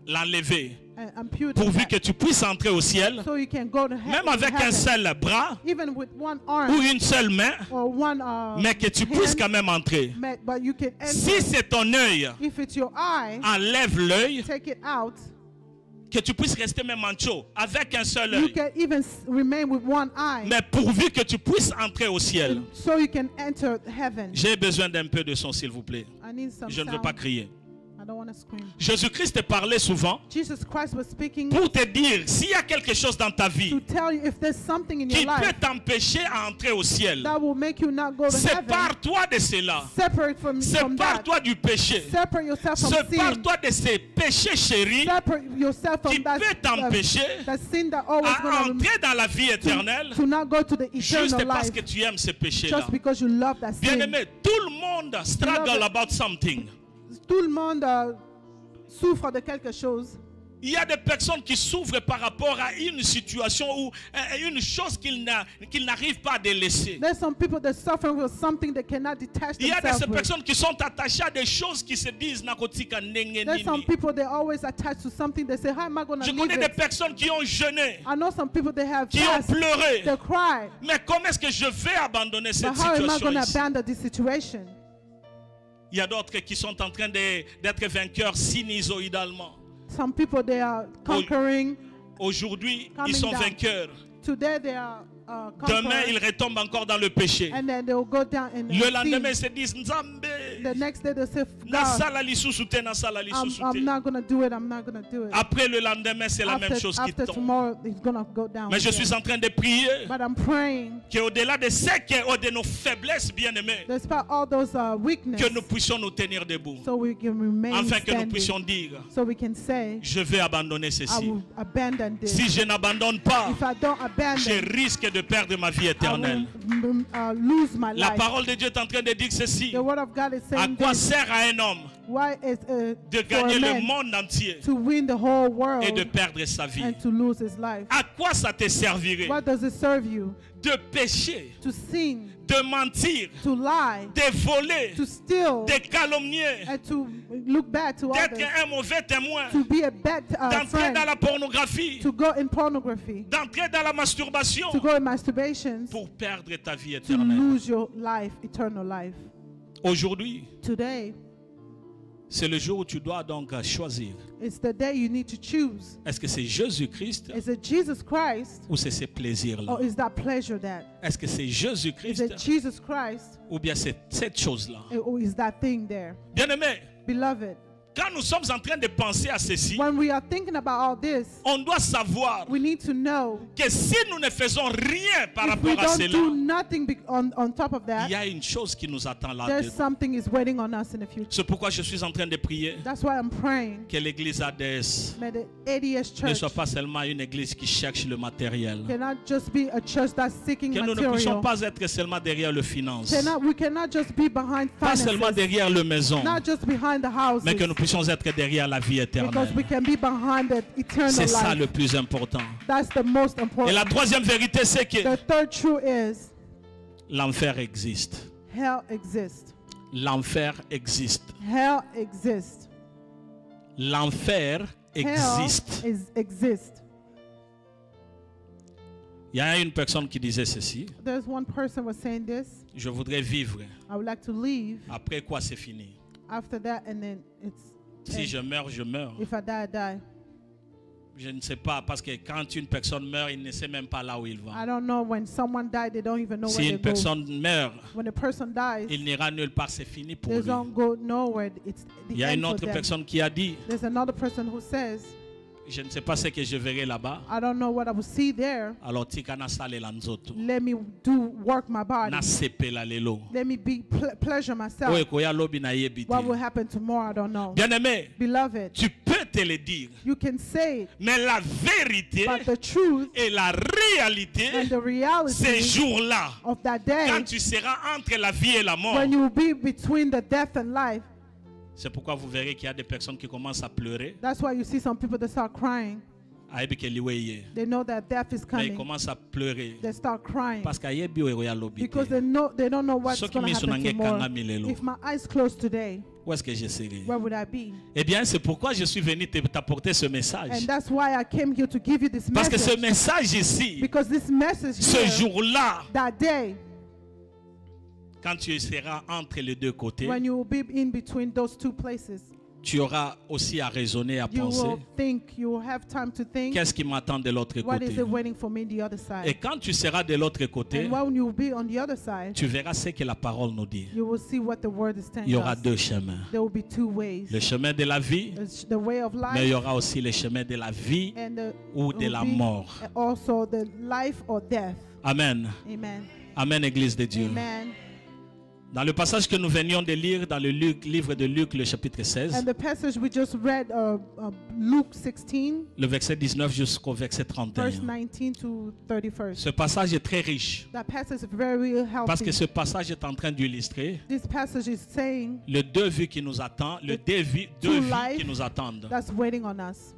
l'enlever, and ampute pourvu it que tu puisses entrer au ciel, so you can go to même avec un heaven. seul bras Even with one ou arm une seule main, or one mais que tu puisses hand, quand même entrer. but you can enter. Si c'est ton œil, If it's your eye, enlève l'œil, take it out. que tu puisses rester même mancho avec un seul You œil, can even remain with one eye, mais pourvu que tu puisses entrer au ciel. so you can enter heaven. J'ai besoin d'un peu de son, s'il vous plaît. I need some Je ne veux sound. pas crier. I don't want to scream. Jésus-Christ parlait souvent Jesus Christ was speaking pour te dire, s'il y a quelque chose dans ta vie to tell you if there's something in your qui peut life t'empêcher à entrer au ciel, that will make you not go to heaven. sépare-toi de cela. Separate from that. Sépare-toi du péché. Separate yourself from sin. Sépare-toi de ces péchés chéris Separate yourself qui from that, peut t'empêcher that sin that always à going entrer dans la vie éternelle to not go to the juste eternal parce life que tu aimes ces péchés-là. just because you love that sin. Bien-aimé, tout le monde struggle about something. Tout le monde souffre de quelque chose. Il y a des personnes qui souffrent par rapport à une situation ou une chose qu'ils n'arrivent pas à délaisser. There's some people that suffer with something they cannot detach Il y a themselves des with. personnes qui sont attachées à des choses qui se disent nakotika nenge There's some nini. people they always attached to something. They say, how am I going to Je leave connais des it? personnes qui ont jeûné, I know some people they have qui ont fast, pleuré. they cry. Mais comment est-ce que je vais abandonner cette But how am I situation going to ici? abandon this situation? Il y a d'autres qui sont en train d'être vainqueurs sinusoïdalement. Some people they are conquering. Aujourd'hui, ils Coming sont down. vainqueurs. Today they are Demain, ils conquering. retombent encore dans le péché. And then they will go down and Le lendemain, sin. ils se disent Nzambe, The next day they say, God, nasala lisusu te, nasala I'm lisusu te. not going to do it. I'm not going to do it. Après le lendemain, c'est la même chose qui After tombe. tomorrow, it's going to go down. Mais je again. suis en train de prier But I'm praying, qu'au-delà de ce de nos faiblesses, bien-aimés, despite all those weaknesses, que nous puissions nous tenir debout. so we can remain Afin que nous standing. puissions dire, So we can say, je vais abandonner I ceci. will abandon this. Si je n'abandonne pas, If I don't je abandon, risque de perdre ma vie I éternelle. will lose my La life. parole de Dieu est en train de dire ceci. The word of God is saying quoi this? sert à un homme Why is de for gagner a le man monde entier to win the whole world et de perdre sa vie? and to lose his life? À quoi ça te servirait What does it serve you? de pécher, To sin, de mentir, to lie, de voler, to steal, de calomnier, and to look bad to d'être others, un mauvais témoin, to be a bad d'entrer friend, dans la pornographie, to go in pornography, d'entrer dans la masturbation to go in masturbations, pour perdre ta vie to éternelle. lose your life, eternal life. Aujourd'hui, Today, c'est le jour où tu dois donc choisir. it's the day you need to choose. Est-ce que c'est Jésus-Christ Is it Jesus Christ, ou c'est ces plaisirs-là? or is that pleasure that? Est-ce que c'est Is Jésus-Christ it Jesus Christ, ou bien c'est cette chose-là? or is that thing there? Bien-aimé, Beloved, quand nous sommes en train de penser à ceci, when we are thinking about all this, on doit savoir we need to know que si nous ne faisons rien par if we rapport à don't do cela, nothing on top of il that, y a une chose qui nous attend là. there's something is waiting on us in the future. C'est pourquoi je suis en train de prier That's why I'm praying. que l'église ADS May the ADS ne church soit pas seulement une église qui cherche le matériel. cannot just be a church that's seeking Que nous ne puissions material. pas être seulement derrière le finance, We cannot just be behind pas seulement finances, derrière le maison, not just behind the houses, mais que nous puissions être derrière la vie because éternelle. we can be behind the eternal C'est ça life. le plus important. That's the most Et important. la troisième vérité, c'est que The third truth is l'enfer existe. hell exists. L'enfer existe. Hell exists. L'enfer existe. Exists. Il y a une personne qui disait ceci: There's one person was saying this. je voudrais vivre. I would like to leave Après quoi, c'est fini. after that, and then it's Si je meurs, je meurs. if I die, I die. Je ne sais pas, parce que quand une personne meurt, il ne sait même pas là où il va. I don't know, when someone died, they don't even know Si where une they go. personne meurt, When a person dies, il n'ira nulle part, c'est fini pour they lui. don't go nowhere. It's Il the y a end une for autre them. personne qui a dit: There's another person who says, je ne sais pas ce que je verrai là-bas. I don't know what I will see there. Alors tikana sale lanzoto. Let me do work my body. Na sepela lelo. Let me be pleasure myself. Oye koya lobi na yebiti. What will happen tomorrow, I don't know. Bien-aimé, Beloved, tu peux te le dire, you can say it, mais la vérité but the truth et la réalité, and the ces reality jours-là, of that day, quand tu seras entre la vie et la mort, when you will be between the death and life, c'est pourquoi vous verrez qu'il y a des personnes qui commencent à pleurer. that's why you see some people that start crying. They know that death is Mais ils coming. commencent à pleurer. They start crying Parce qu'il y a bio et lobby. because they don't know what's Ceux qui going to me happen sont tomorrow. engagés, If my eyes closed today, Où est-ce que je serai? where would I be? Eh bien, c'est pourquoi je suis venu t'apporter ce And message. that's why I came here to give you this Parce que ce message. message ici, Because this message ce here, jour-là, that day, quand tu seras entre les deux côtés, when you will be in between those two places, tu auras aussi à raisonner, à you penser, will think, you will have time to think, qu'est-ce qui m'attend de l'autre what côté. is it waiting for me on the other Et side? quand tu seras de l'autre côté, And when you will be on the other side, tu verras ce que la parole nous dit. you will see what the word is telling Il y aura us. deux chemins. There will be two ways. Le chemin de la vie, There's the way of mais il y life aura aussi le chemin de la vie and the, ou de will la be mort. also the life or death. Amen. Amen. Amen, Église de Dieu. Amen. Dans le passage que nous venions de lire dans le livre de Luc, le chapitre 16, And the passage we just read, Luke 16, le verset 19 jusqu'au verset verse 31. 19 to 31st. Ce passage est très riche That passage is very parce que healthy. ce passage est en train d'illustrer This passage is saying les deux vies qui nous attendent, les deux vies qui nous attendent. that's waiting on us.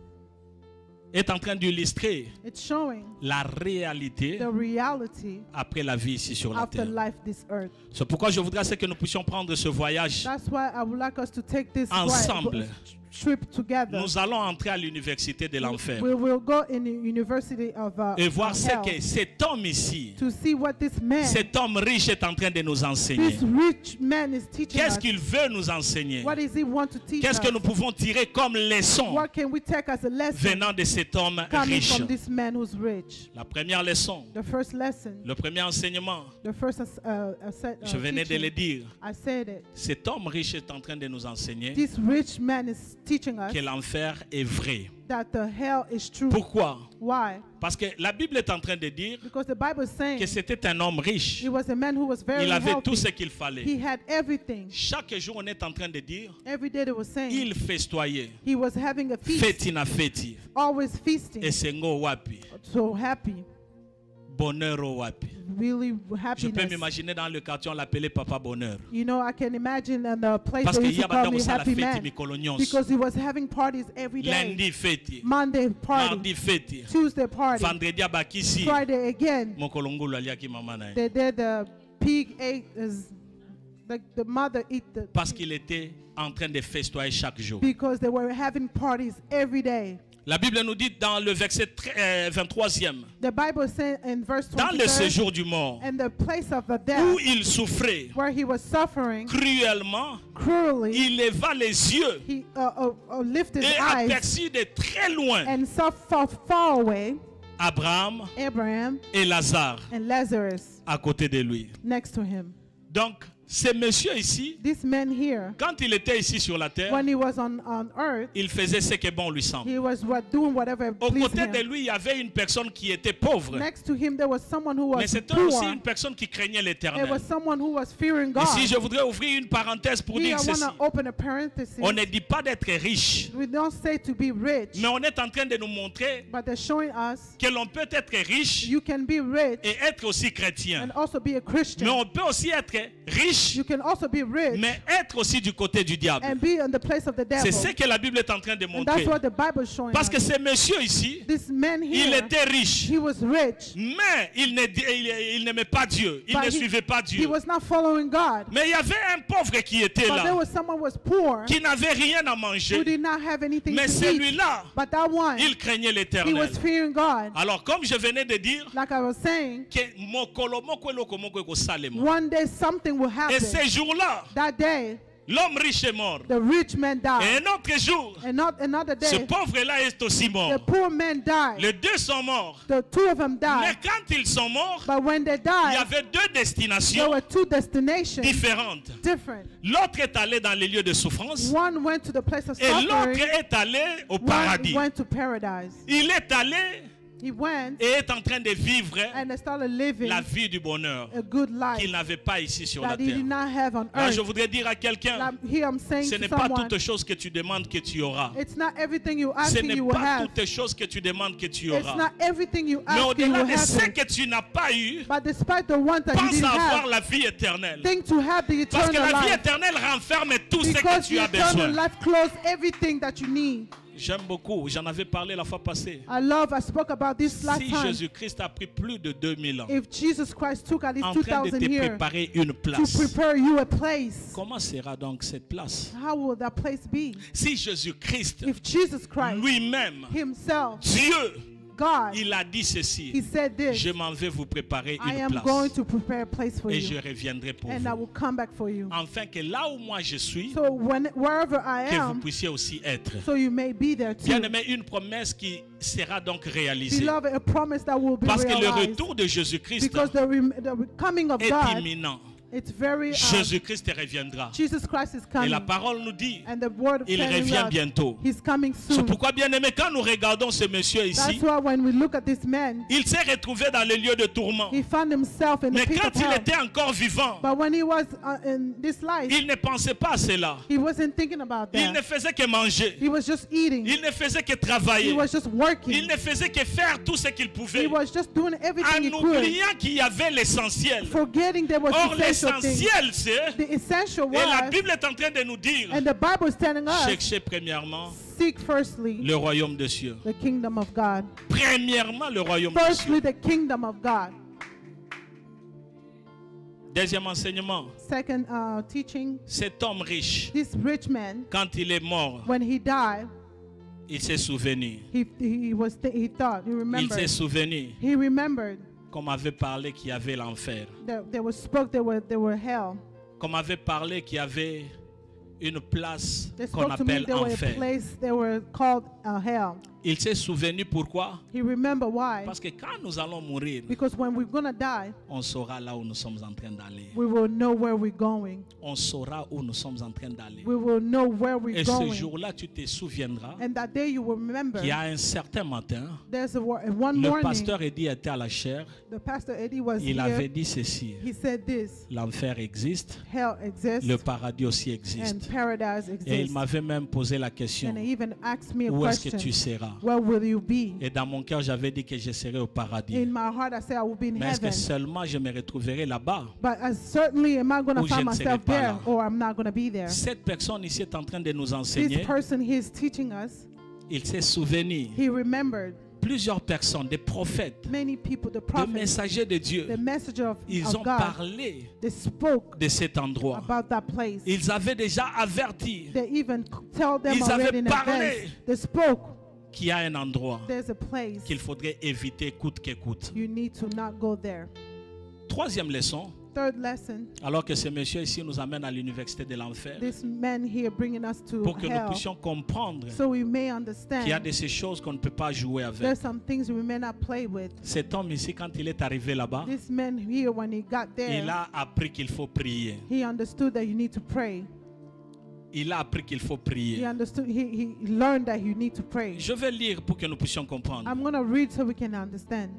Est en train d'illustrer It's showing la réalité the reality après la vie ici sur la after terre. life this earth. C'est pourquoi je voudrais que nous puissions prendre ce voyage. That's why I would like us to take this Ensemble. trip together. Nous allons entrer à l'université de l'enfer We will go in the university of et voir ce hell que cet homme ici, to see what this man, cet homme riche est en train de nous enseigner. this rich man is teaching Qu'est-ce us. qu'il veut nous enseigner? What does he want to teach Qu'est-ce que us? nous pouvons tirer comme leçon What can we take as a lesson venant de cet homme coming riche? from this man who's rich? La première leçon, The first lesson, le premier enseignement, the first je venais de le teaching, dire. I said it. Cet homme riche est en train de nous enseigner This rich man is teaching us que l'enfer est vrai. that the hell is true. Pourquoi? Why? Parce que la Bible est en train de dire Because the Bible is saying que c'était un homme riche. he was a man who was very Il avait tout healthy. ce qu'il fallait. He had everything. Chaque jour, on est en train de dire, Every day they were saying il festoyait. he was having a feast, Feti na feti. always feasting, Esengo wapi. so happy. Bonheur au wapi. Really Je peux happiness. m'imaginer dans le quartier, on l'appelait Papa Bonheur. You know, I can imagine in the place Parce they qu'il used y to a call me maintenant la happy fête man. Mikolonios. Because he was having parties every day. Lundi fête. Monday party. Mardi fête. Tuesday party. Vendredi à Bakisi. Friday again. Mon kolongolo aliaki mama na. They did the pig ate the mother eat the Parce qu'il était en train de festoyer chaque jour. because they were having parties every day. La Bible nous dit dans le verset 23e, The Bible says in verse dans le 23, séjour du mort, in the place of the death, où il souffrait where he was suffering cruellement, cruelly, il leva les yeux he lifted his et eyes aperçut de très loin and saw far away Abraham Abraham et Lazare and Lazarus à côté de lui. next to him. Donc, ce monsieur ici, This man here, quand il était ici sur la terre, when he was on earth, il faisait ce que bon lui semble. he was doing whatever Au pleased côté de him. lui, il y avait une personne qui était pauvre, Next to him, there was someone who mais was c'était poor. aussi une personne qui craignait There l'Éternel. was someone who was fearing God. Ici, je voudrais ouvrir une parenthèse pour Here, dire I want ceci. to open a parenthesis. On ne dit pas d'être riche, We don't say to be rich, mais on est en train de nous montrer but they're showing us que l'on peut être riche you can be rich et être aussi chrétien. and also be a Mais Christian. on peut aussi être riche, You can also be rich mais être aussi du côté du diable. and be in the place of the devil. C'est ce que la Bible est en train de And that's montrer. what the Bible is showing Parce us. que ce monsieur ici, This man il here, était riche, he was rich, mais il n'aimait pas Dieu. Il but ne suivait pas he Dieu. was not following God. Mais il y avait un pauvre qui était But there là, was someone who was poor qui n'avait rien à who manger. did not have anything Mais to eat. celui-là, But that one, il craignait he l'Éternel. was fearing God. Alors, comme je venais de dire, Like I was saying, que mokolo moko eloko moko ekosalema. one day something will Et happen. ce jour-là, That day, l'homme riche est mort. the rich man Et died. un autre jour, And not another ce day, pauvre-là est aussi the mort. poor man died. Les deux sont morts. The two of them Mais died. quand ils sont morts, But when they il y died, avait deux there destinations were two destinations différentes. different. L'autre est allé dans les lieux de souffrance One went to the place of et l'autre suffering. est allé au One paradis. went to paradise. Il est allé He went et est en train de vivre and they started living la vie du bonheur a good qu'il life n'avait pas ici sur la that he terre. did not have on Alors, earth. je voudrais dire à quelqu'un, Like, here I'm saying ce to n'est pas someone, toutes choses que tu demandes que tu auras. it's not everything you ask Ce you n'est will pas have. toutes choses que tu demandes que tu It's auras. not everything you Mais ask you au-delà will de ce have. que tu n'as pas eu, But despite the one that you pense didn't à avoir have, la vie éternelle. think to have the Parce que eternal la vie life. éternelle renferme tout ce que Because tu the as eternal besoin. life clothes everything that you need. J'aime beaucoup, j'en avais parlé la fois passée. I spoke about this last Si time. Jésus-Christ a pris plus de 2000 ans If Jesus Christ took at least en train de 2,000 te years préparer une to place, prepare you a place, comment sera donc cette place? how will that place be? Si Jésus-Christ If Jesus Christ lui-même, himself, Dieu, God, il a dit he ceci, said this, je m'en vais vous préparer I une am place going to prepare a place for et je you reviendrai pour and I vous. will come back for you. Afin que là où moi je suis, So wherever I que vous am, puissiez aussi être. so you may be there too. Bien-aimé, une promesse qui sera donc réalisée. Beloved, a promise that will be Parce que le realized. retour de Jésus-Christ Because the coming of est God, imminent. it's very, Jésus-Christ reviendra. Jesus Christ is Et coming. la parole nous dit, And the word of il telling revient us, bientôt. he's coming C'est soon. pourquoi, bien-aimé, quand nous regardons ce monsieur That's ici, why when we look at this man, il s'est retrouvé dans les lieux de tourment. he found himself in Mais the pit quand of il hell. était encore vivant, But when he was in this life, il ne pensait pas à cela. he wasn't thinking about Il ne that. faisait que manger. He was just eating. Il ne faisait que He travailler. was just Il working. ne faisait que faire tout ce qu'il He pouvait. was just doing everything he En could, oubliant qu'il y avait l'essentiel. forgetting there was Or essential things. l'essentiel c'est, The essential et la was, Bible est en train de nous dire, and the Bible is telling us, cherchez premièrement seek firstly le royaume des cieux. the kingdom of God. Premièrement le royaume des cieux. Firstly, the kingdom of God. Deuxième enseignement, Second teaching, cet homme riche, this rich man, quand il est mort, when he died, il s'est souvenu. he thought, he Il remembered. s'est souvenu He remembered qu'on m'avait parlé qu'il y avait l'enfer. that there were hell. Qu'on m'avait parlé qu'il y avait une place They qu'on spoke to me, appelle there were a enfer. place they were called hell. Il s'est souvenu pourquoi? He remembered why? Parce que quand nous allons mourir, Because when we're gonna die, on saura là où nous sommes en train d'aller. we will know where we're going. On saura où nous sommes en train d'aller. We will know where we're Et ce going. jour-là, tu te souviendras And that day you will remember. qu'il y a un certain matin, There's one le morning, pasteur Eddie était à la chair. the pastor Eddie was Il here. avait dit ceci: He said this: l'enfer existe, hell exists le paradis aussi and existe. paradise Et il exists. m'avait même posé la question: And he even asked me a où est-ce que question: tu seras? seras? Where will you be? Et dans mon cœur, j'avais dit que je serai au paradis. In my heart, I say I will be in Mais est-ce que heaven. seulement je me retrouverai là-bas? But certainly, am I going to Ou je find ne serai myself pas there, là. or I'm not going to be there? Cette personne ici est en train de nous This enseigner. person, he is teaching us. Il s'est souvenu. He remembered Plusieurs personnes, des prophètes, many people, the des prophets, messagers de Dieu, the messenger of ils ont God. parlé They spoke de cet endroit. about that place. Ils avaient déjà averti They even tell them Ils already avaient in parlé. advance. They spoke. qu'il y a un endroit There's a place qu'il faudrait éviter coûte que coûte. you need to not go there. Troisième leçon, Third lesson, alors que ce monsieur ici nous amène à l'université de l'enfer, this man here bringing us to pour que nous hell, puissions comprendre so we may qu'il y a understand de ces choses qu'on ne peut pas jouer avec. there's some things we may not play with. Cet homme ici, quand il est arrivé là-bas, This man here, when he got il there, a appris qu'il faut prier. he understood that you need to pray. Il a appris qu'il faut He prier. understood. He learned that you need to pray. Je vais lire pour que nous puissions comprendre. I'm going to read so we can understand.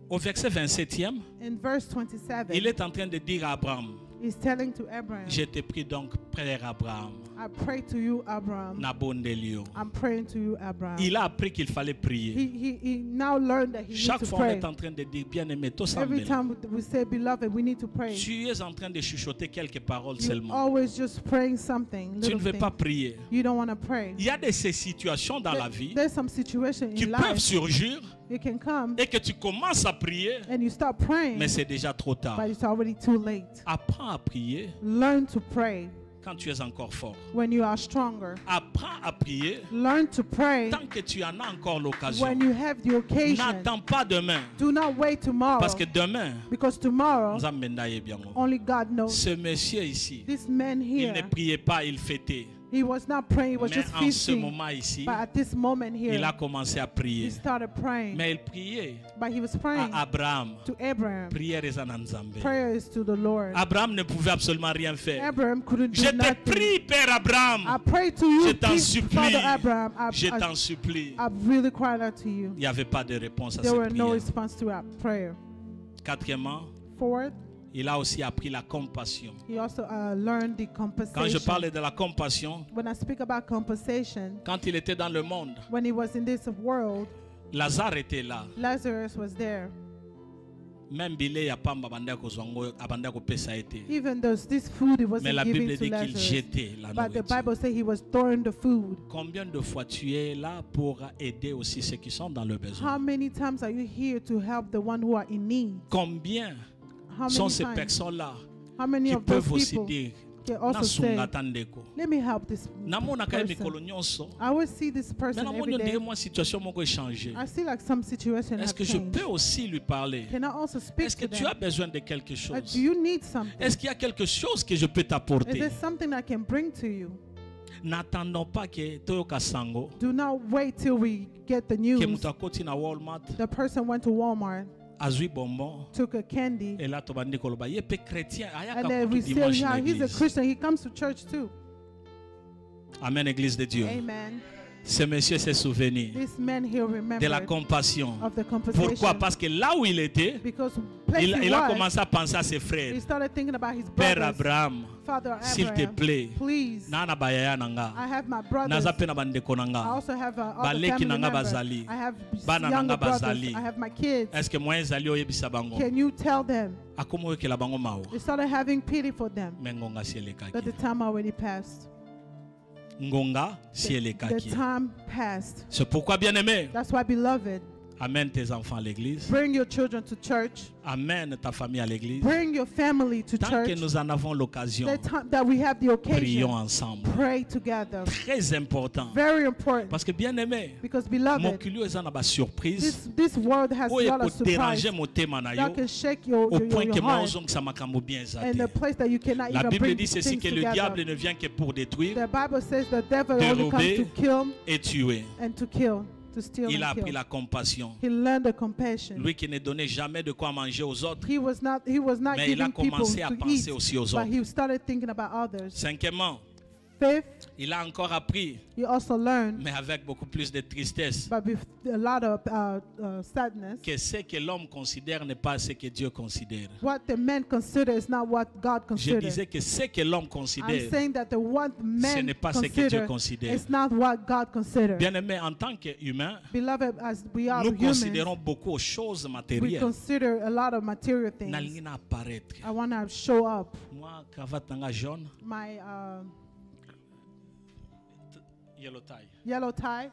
Au verset 27e, In verse 27, il est en train de dire à Abraham, he's telling to Abraham, je te prie donc, frère Abraham, I pray to you, Abraham. Nabondelio. I'm praying to you, Abraham. Il a appris qu'il fallait prier. He now learned that he needs Chaque to fois on pray. est en train de dire, bien-aimé, tout ça Every time we say, beloved, we need to pray. tu es en train de chuchoter quelques paroles You're seulement. always just praying something. Tu Little ne veux pas thing. prier. You don't want to pray. Il y a de ces situations dans la vie There's some situation qui in peuvent life surgir it can come et que tu commences à prier, and you start praying, mais c'est déjà trop tard. but it's already too late. Apprends à prier Learn to pray quand tu es encore fort. when you are stronger. Apprends à prier Learn to pray tant que tu en as encore l'occasion. when you have the occasion. N'attends pas demain, Do not wait tomorrow, parce que demain, because tomorrow nous amenons bien. only God knows. Ce monsieur ici, This man il ne here, priait pas, il fêtait. he was not praying, he was Mais just en ce feasting. moment ici, But at this moment il a here, commencé à he prier. started praying. Mais il priait But he was praying à Abraham. to Abraham. Prière est en Nzambe. Prayer is to the Lord. Abraham ne pouvait absolument rien faire. Abraham couldn't do Je te nothing. prie, Père I Abraham. pray to you, Je t'en please, supplie. Father Abraham. Je t'en supplie. I really cried out to you. Il n'y avait pas de réponse à There cette were no prière. response to our prayer. Quatrièmement, Fourth, il a aussi appris la compassion. he also learned the Quand je compensation. parle de la compassion, When I speak about compensation, quand il était dans le monde, when he was in this world, Lazare était là. Lazarus was there. Même Bilé ya pamba abanda ko pesa été. Even though this food he Mais wasn't la giving Bible to dit qu'il Lazarus. jetait la But the nourriture. Bible says he was throwing the food. Combien de fois tu es là pour aider aussi ceux qui sont dans le How besoin? many times are you here to help the one who are in need? Combien How sont many ces times? personnes-là How many qui of those peuvent aussi people dire can also say, nasunga tandeko? let me help this Namona kaya person? mikolo nyonso. I always see this Mais person na every moni day. ndenge moi situation moko échanger. I see like some situation Est-ce have que je changed. peux aussi lui parler? Can I also speak Est-ce que to tu as them? besoin de quelque Do chose? you need something? Est-ce qu'il y a quelque chose que je peux Is t'apporter? there something I can bring to you? N'attendons pas que toyoka sango Do not wait till we get the que news. mutu akoti na Walmart The person went to Walmart, azwi bonbon took a candy, et là tobandi koloba ye pe chrétien ayaka and then we kutu say, dimanche yeah, na he's a église. Christian. He comes to church too. Amen, église de Dieu. Amen. Ce monsieur s'est souvenu This man here de la remembered compassion. of the compensation. Pourquoi? Parce que là où il était, Because place he il a was, commencé à penser à ses frères. he started thinking about his Père brothers. Abraham, Father s'il te Abraham, plaît, please, nana bayaya nanga, I have my brothers. naza pe na bandeko I nanga. also have other Baleki family nanga members. bazali. I have Bana younger nanga brothers. bazali. I have my kids. Est-ce que moyen ezali oyebisa bango? Can you tell them? Akomo yekela bango mawa. They started having pity for them, Mais ngonga si but the elekaki. time already passed. Ngonga si The elekaki. time passed. C'est pourquoi, bien-aimé, That's why, beloved, amène tes enfants à l'église. bring your children to church. Amène ta famille à l'église. Bring your family to Tant que church. nous en avons l'occasion, The time that we have the prions occasion, ensemble. pray together. Très important. Very important. Parce que, bien-aimé, Because, beloved, mokili eza na ba surprise. this world has a Oyo lot of surprise déranger motema na yo that can shake your au point que heart, maozongisa makambo bien eza and the te. place that you cannot La even Bible bring dit ceci things que le diable together. ne vient que pour détruire The Bible says the devil only comes dérober to kill et tuer. and to kill, to steal Il a and appris kill. la compassion. He learned the compassion. Lui qui ne donnait jamais de quoi manger aux autres, He was not mais il a giving people commencé à to penser eat, aussi aux but autres. he started thinking about others. Cinquièmement, Fifth, il a encore appris, he also learned, mais avec beaucoup plus de tristesse, but with a lot of sadness, que ce que l'homme considère n'est pas ce que Dieu considère. what the man considers is not what God Je considers. disais que ce que l'homme I'm considère, saying that the what ce men n'est pas ce que Dieu consider considère. is not what God considers. Bien-aimés, en tant qu'humains, Beloved, as we are nous humans, considérons beaucoup aux choses we matérielles. consider a lot of material things. Nalingi na apparaître. I want to show up. Moi, cravate nanga jaune, My yellow tie. yellow tie,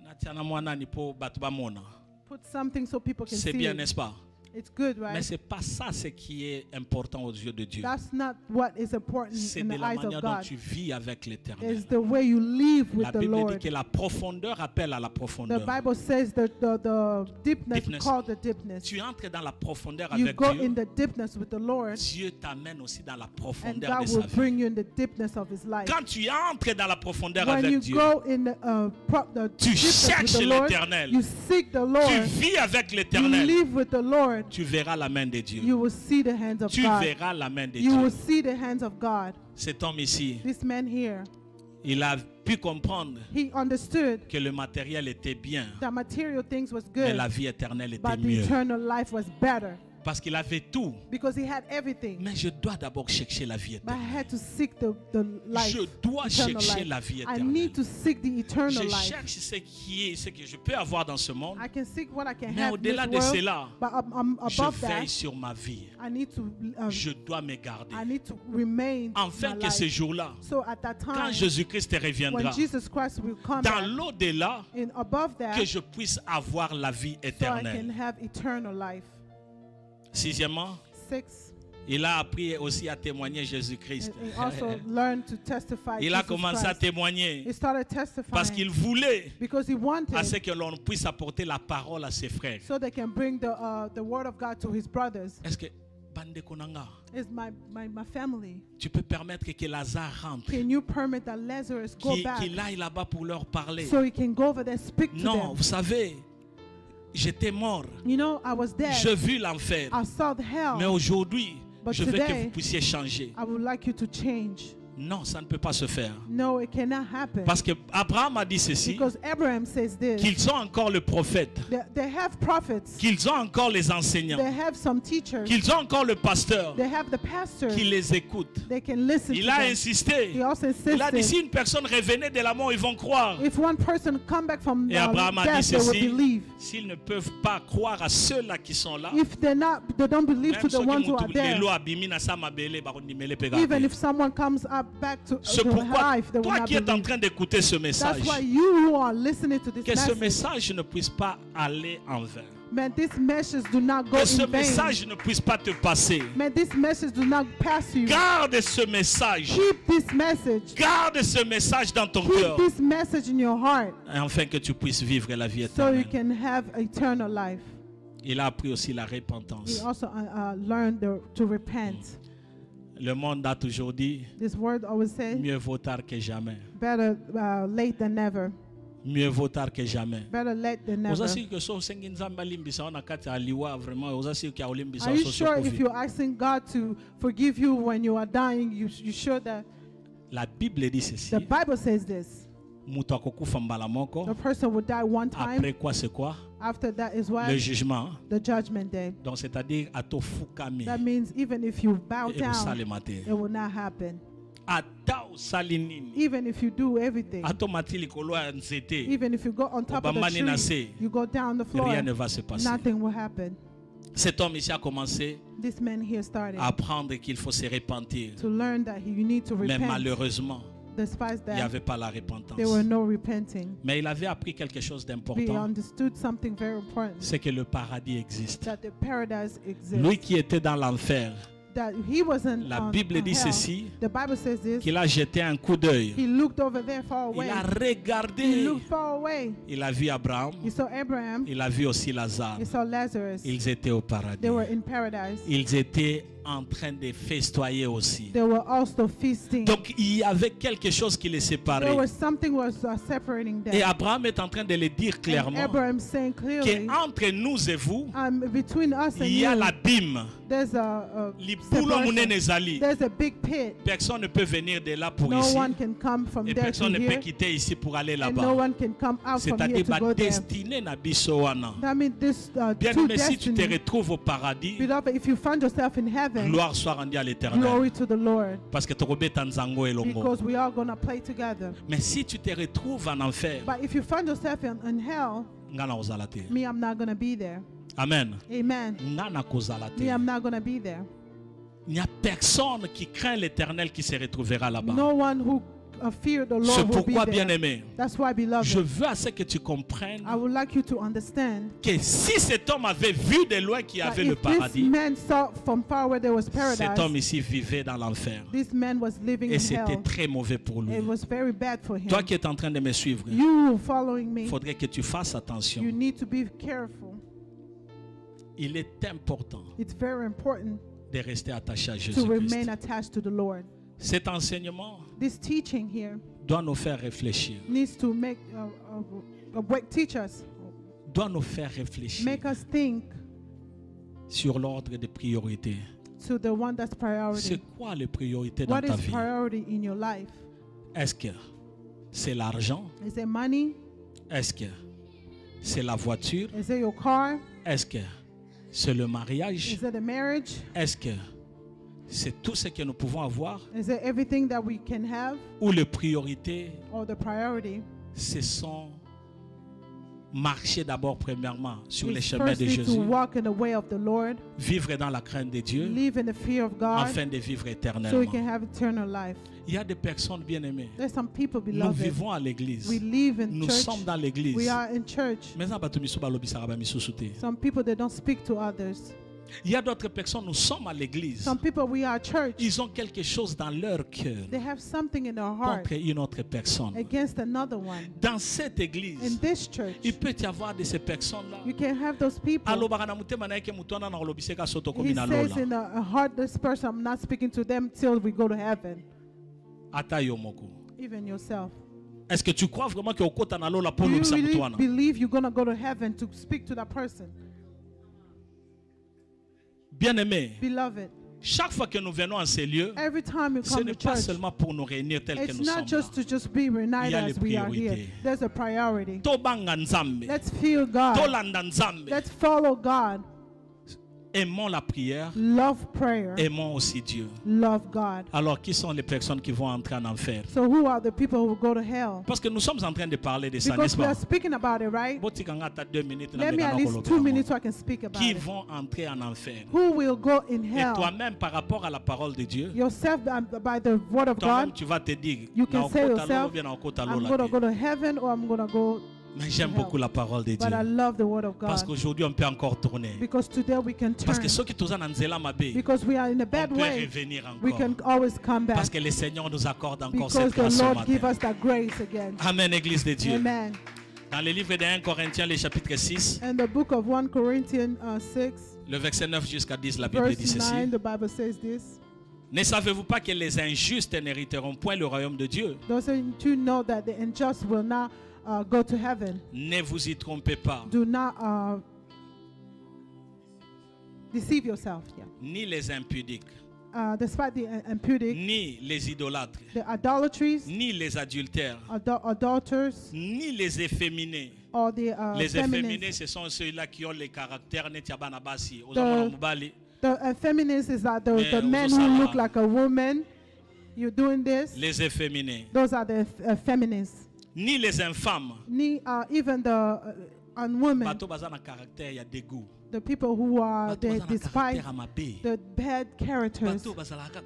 Natiana mwana ni po batu bamona. put something so people can C'est see bien, it. n'est-ce pas? It's good, Mais right? c'est pas ça ce qui est important aux yeux de Dieu. That's not what is important C'est in de the la eyes of manière dont God. tu vis avec l'Éternel. It's the way you live with La the Bible dit Lord. que la profondeur appelle à la The profondeur. Bible says that the deepness, Deepness. called the deepness. Tu entres dans la profondeur You avec go in Dieu. the deepness with the Lord, Dieu t'amène aussi dans la and profondeur God de sa will vie. bring you in the deepness of His life. Quand tu entres dans la profondeur When you avec Dieu, go in the tu deepness with cherches the Lord, l'Éternel. you seek the tu Lord, vis avec you l'Éternel, live with the Lord, tu verras la main de Dieu. you will see the hands of Tu God. verras la main de You will Dieu. see the hands of God. Cet homme ici, This man here, il a pu comprendre he understood que le matériel était bien, that material things was mais good, la vie éternelle était but the mieux. eternal life was better Parce qu'il avait tout. because he had everything. Mais je dois d'abord chercher la vie But I éternelle. had to seek the life, Je dois eternal chercher life. la vie I éternelle. need to seek the eternal Je life. cherche ce que je peux avoir dans ce monde. I can seek what I can Mais have in au-delà this de world, cela, but je above veille that, sur ma vie. I need to Je dois me garder. I need to remain Afin my que ce life. jour-là, So at that quand time, Jésus-Christ when reviendra, Jesus Christ will come dans back, l'au-delà, in above that, que je puisse avoir la vie so I can éternelle. have eternal life. Sixièmement, 6, il a appris aussi à témoigner Jésus-Christ. he also learned to testify Il a Jesus commencé à Christ. témoigner He started testifying parce qu'il voulait because he wanted à ce que l'on puisse apporter la parole à ses frères. so they can bring the word of God to his brothers. Est-ce que Bande Konanga, It's my family. tu peux permettre que Lazare rentre, Can you permit that Lazarus go back qu'il aille là-bas pour leur parler? so he can go over there and speak to Non, them? vous savez, j'étais mort. You know, I was dead. Je vis l'enfer. I saw the hell. Mais aujourd'hui, But je veux que today, vous puissiez changer. I would like you to change. Non, ça ne peut pas se faire. No, it cannot happen. Parce que Abraham a dit ceci, Because Abraham says this. qu'ils ont encore le prophète, They have prophets. qu'ils ont encore les enseignants, They have some teachers. qu'ils ont encore le pasteur They have the pastor. qui les écoute. They can listen Il to a them. insisté. He also Il a dit, si insisted. une personne revenait de la mort, ils vont croire. If one person come back from Et Abraham a dit death, they will ceci, believe. s'ils ne peuvent pas croire à ceux-là qui sont là, If they don't believe même to the ceux ones qui who are there, m'ont even if someone comes up back to C'est pourquoi life, they will toi not qui es en believe. train d'écouter ce message, That's why you who are listening to this que ce message, message ne puisse pas aller en vain. may this message do not go Que ce in vain. message ne puisse pas te passer. May this message do not pass you. Garde ce message. Keep this message. Garde ce message dans ton Keep cœur. this message in your heart Afin que tu puisses vivre la vie so you éternelle. can have eternal life. Il a appris aussi la He repentance. also learned to repent. Le monde a toujours dit, This word always says, mieux vaut tard que jamais. better late than never. Mieux vaut tard que jamais. Better late than never. Osasi que so sengi nzamba limbisa ona kati aliwa vraiment osasi que olimbisa Are you so sure if covid. you're asking God to forgive you when you are dying, you sure that La Bible dit ceci. the Bible says this? Mutu akokufa mbala moko. The person will die one time. Après quoi c'est quoi? After that is Le what? jugement. The judgment day. Donc c'est-à-dire atofukami. That means even if you bow Et down, usalemate. it will not happen. Ata usalinini. Even if you do everything, Atomati likolo ya nzete. even if you go on top of the Obamani na tree, se. you go down the floor, Rien ne va se passer. nothing will happen. Cet homme ici a commencé This man here started à apprendre qu'il faut se repentir. to learn that you need to Mais repent. malheureusement, Despite il n'y that, avait pas la repentance. there were no repenting. Mais il avait appris quelque chose We d'important. understood something very important, C'est que le paradis existe. that the paradise exists. Lui qui était dans l'enfer, That he wasn't la on Bible dit hell. ceci, The Bible says this. qu'il a jeté un coup d'œil. He looked over there far away. Il a He regardé. looked far away. Il a vu Abraham. He saw Abraham. Il a vu aussi Lazare. He saw Lazarus. Ils étaient au paradis. They were in paradise. Ils étaient en train de festoyer aussi. They were also feasting. Donc il y avait quelque chose qui les séparait. There was something was separating them. Et Abraham est en train de le dire clairement. And Abraham saying clearly, qu'entre nous et vous, between us and il y a you, l'abîme. there's a separation. There's a big pit. Personne ne peut venir de là pour no ici. one can come from Et there personne to ne here, peut quitter ici pour aller and là-bas. no one can come out from here C'est-à-dire to go ma there. destinée na biso wana. That means this Bien two aimé, si tu te destiny. retrouves au paradis, Beloved, if you find yourself in heaven, gloire soit rendue à l'éternel. glory to the Lord, Parce que tokobeta nzango elongo. because we are going to play together. Mais si tu te retrouves en enfer, But if you find yourself in hell, ngana ozala te. me, I'm not going to be there. Amen. Amen. Ngana kozala te. Me, I'm not going to be there. Il n'y a personne qui craint l'éternel qui se retrouvera là-bas. No one who fear the C'est Lord will be pourquoi, there. bien-aimé, That's why, beloved, je veux à ce que tu comprennes I would like you to understand que si cet homme avait vu de loin qu'il y that avait le if this paradis, man saw from far where there was cet paradise, homme ici vivait dans l'enfer. this man was living Et in c'était hell. très mauvais pour lui. It was very bad for him. Toi qui es en train de me suivre, You following me, il faudrait que tu fasses attention. you need to be careful. Il est important It's very important de rester attaché à to Jésus-Christ. remain attached to the Lord. Cet enseignement This teaching here doit nous faire réfléchir. needs to make teach us, Doit nous faire réfléchir make us think sur l'ordre des priorités. to the one that's priority. C'est quoi les priorités dans What ta is vie? priority in your life? Est-ce que c'est l'argent? Is it money? Est-ce que c'est la voiture? Is it your car? Est-ce que c'est le mariage? Is it a marriage? Est-ce que c'est tout ce que nous pouvons avoir? Is it everything that we can have? Ou les priorités, Or the priority ce sont marcher d'abord premièrement sur les is chemins de firstly Jésus, to walk in the way of the Lord, vivre dans la crainte de Dieu, live in the fear of God, afin de vivre so we éternellement. can have eternal life. Il y a des personnes bien-aimées. There's some people, Nous beloved, vivons à l'église. we live in Nous church, sommes dans l'église. we are in church. Mais Some people, they don't speak to others. il y a d'autres personnes, nous sommes à l'église. Some people, we are church. Ils ont quelque chose dans leur cœur They have something in their heart contre une autre personne. against another one. Dans cette In église, this church, il peut y avoir de ces personnes-là. you can have those people. He He says in a heart, this person, I'm not speaking to them till we go to heaven. Even yourself. Est-ce que tu crois vraiment que okota na lola Do pour you lobisa really mutwana? believe you're going to go to heaven to speak to that person? Bien-aimé, Beloved, chaque fois que nous venons en ces lieux, every time you ce come n'est to pas church, seulement pour nous réunir tels que it's nous not sommes just là. to just be reunited Il y a as les we are here. priorités. There's a priority. Tobanga nzambe, Let's feel God. tolanda nzambe. Let's follow God. Aimons la prière, Love prayer. aimons aussi Dieu. Love God. Alors, qui sont les personnes qui vont entrer en enfer? So who are the people who go to hell? Parce que nous sommes en train de parler de ça, Because n'est-ce we pas? are speaking about it, right? Botikanga ta 2 minutes na Let me mekana at least koloba 2 yango. minutes so I can speak about Qui it. vont entrer en enfer? Who will go in Et hell? toi-même, par rapport à la parole de Dieu, Yourself by the word of toi-même, God. tu vas te dire, You can na say okota lolo yourself, bien na okota I'm lola going to te. go to heaven or I'm going to go. Mais j'aime hell. beaucoup la parole de Dieu. But I love the word of Parce God. qu'aujourd'hui, on peut encore tourner. Because today we can Parce turn. que ceux qui sont en nzela mabe, Because we are in a on bad peut way. revenir We encore. can always come Parce back. que le Seigneur nous accorde encore Because cette the grâce ce Lord give matin. us that grace again. Amen, Église de Dieu. Amen. Dans le livre de 1 Corinthiens, le chapitre 6, And the book of 1 Corinthians 6, le verset 9 jusqu'à 10, la Bible dit verse ceci. 9, the Bible says this. Ne savez-vous pas que les injustes n'hériteront point le royaume de Dieu? Doesn't you know that the unjust will not go to heaven? Ne vous y trompez pas. Do not deceive yourself. Yeah. Ni les impudiques, Despite the impudic, ni les idolâtres, the idolatries, ni les adultères, adulterers, ni les efféminés. or the Les efféminés, feminists. ce sont ceux-là qui ont les caractères netiabana basi. The feminists is that the Mais men Ososala. who look like a woman. You're doing this. Les efféminés, Those are the feminists. ni les infâmes. Even the women, Bato baza na caractère, il y a dégoût. the people who are Bato they baza na despise caractère amabe. the bad characters. Bato bazalaka,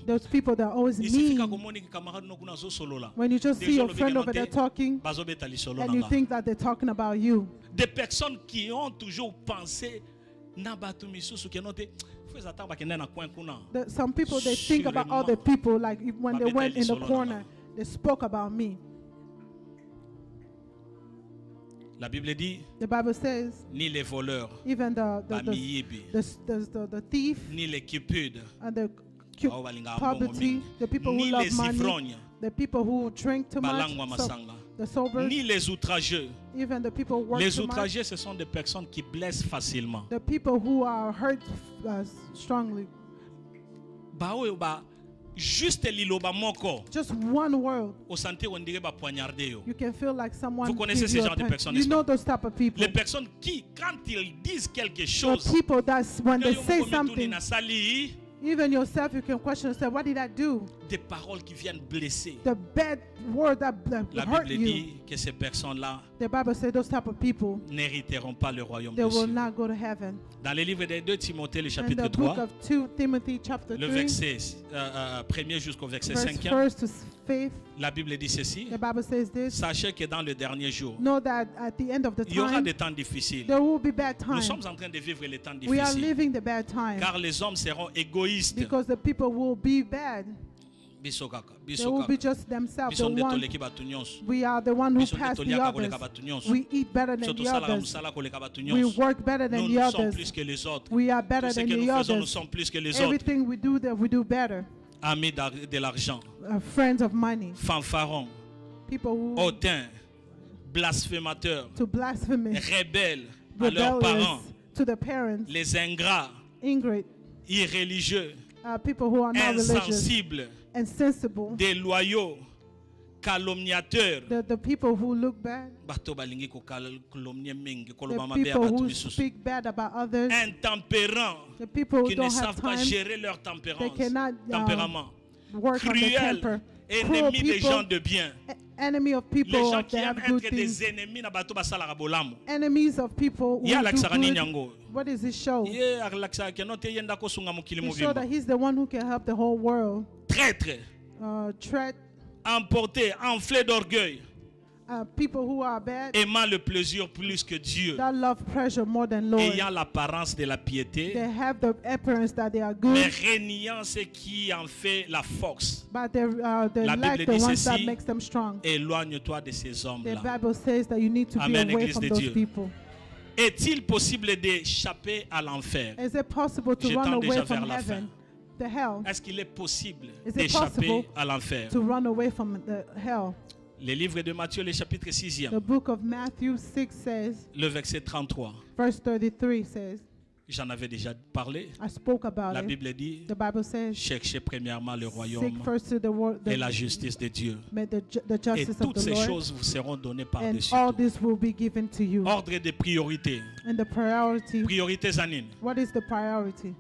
Those people that are always Il suffit mean. qu'à komoni ki camarade no kuna zo solo la. When you just see your friend over there talking Bazo beta li solo and you nanga. think that they're talking about you. Des personnes qui ont toujours pensé na batu misusu ke note feza taba kende na coin kuna. Some people, they think about other people, like when they went in the corner, they spoke about me. La Bible dit, The Bible says, ni les voleurs, even the thief ni les cupides, and the poverty, the people who ni love les money, ivrognes, the people who drink too much, the sobers, ni les outrageux. even the people who work Les too much, outrageux, ce sont des personnes qui blessent facilement. the people who are hurt strongly. Juste liloba moko. Just one word, Au santé, on dirait poignarder. you can feel like someone. Vous connaissez gives ce you genre a de punch. personnes, You n'est-ce know pas? those type of people. Les personnes qui, quand ils disent quelque The chose, people that when they say quand something, ils even yourself, you can question yourself, what did I do? des paroles qui viennent blesser. The bad word that La hurt Bible you. dit que ces personnes-là The Bible says those type of people, n'hériteront pas le royaume they des will cieux. not go to heaven. Dans le livre de 2 Timothée, le In chapitre the book 3, of 2 Timothy chapter le 3, verset 1er jusqu'au verset verse 5e, 1 to 5, la Bible dit ceci. the Bible says this, Sachez que dans le dernier jour, know that at the end of the il y aura time, des temps difficiles. there will be bad Nous times. sommes en train de vivre les temps We are difficiles. living the bad times Car les hommes seront égoïstes. because the people will be bad. Bisokaka, They will be just themselves. The Bisonde one, toleki batu nyonso. we are the one who Bisonde pass the toliaka others. koleka batu nyonso. We eat better than Soto the salaka others. musala koleka batu We nyonso. work better than Nous the sommes others. plus que les autres. We are better Tout ce than que nous the faisons, nous others. sommes plus que les autres. Everything we do better. Amis de l'argent, Friends of money, fanfarons, people who hautains, blasphémateurs, to blasphemy, rebelles à leurs rebellious parents, to the parents, les ingrats, ingrate, irréligieux, people who are not religious, insensibles, insensible, déloyaux, calomniateurs. the people who look bad, Bato balingi ko calomnier mingi, the koloba mabe people abatu who misusu. speak bad about others, Intempérants, the people who qui ne don't have savent pas time, gérer leur they tempérance, cannot tempérament. work on their Cruels, temper, cruel ennemis des gens people, de bien. enemy of Les people gens that qui aiment have good être things, des ennemis na bato basalaka bolamu. enemies of people who Ye do alakisaka nini good. yango? What does it show? Ye alakisaka ke no te yenda kosunga mokili To show mobimba. that he's the one who can help the whole world. Traître, Tread emporté, enflé d'orgueil, people who are bad, aimant le plaisir plus que Dieu, that love pleasure more than Lord. ayant l'apparence de la piété, They have the appearance that they are mais good, réniant ce qui en fait la force. but they La lack Bible the dit ones that ceci, makes them strong. éloigne-toi de ces The hommes-là. Bible says that you need to Amen, be away Église from de those Dieu. people. Est-il possible d'échapper à l'enfer? Is it possible to Je run tends away déjà from vers la heaven, the hell? Est-ce qu'il est possible Is it d'échapper possible à l'enfer? To run away from the hell. Le livre de Matthieu, le chapitre The 6e, book of Matthew 6 says, le verset 33. verse 33 says, J'en avais déjà parlé. I spoke about La it. Bible dit, The Bible says, cherchez premièrement le seek royaume first to the world, et la justice de Dieu. the Et justice of toutes the ces Lord, choses vous seront données and par-dessus all tout. this will be given to you. Ordre de priorité. And the priority, Priorité zanine. what is the priority?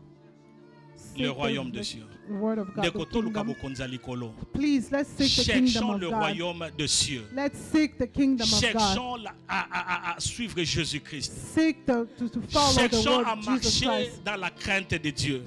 Seek Le royaume des cieux. the word of God, the Ndeko toluka kingdom. bokonza likolo. Please, let's seek the kingdom Cherchons of le God. royaume des cieux. Let's seek the kingdom of God. Cherchons à suivre Jésus-Christ. Seek to follow the Cherchons word à of Jesus marcher Christ. dans la crainte de Dieu.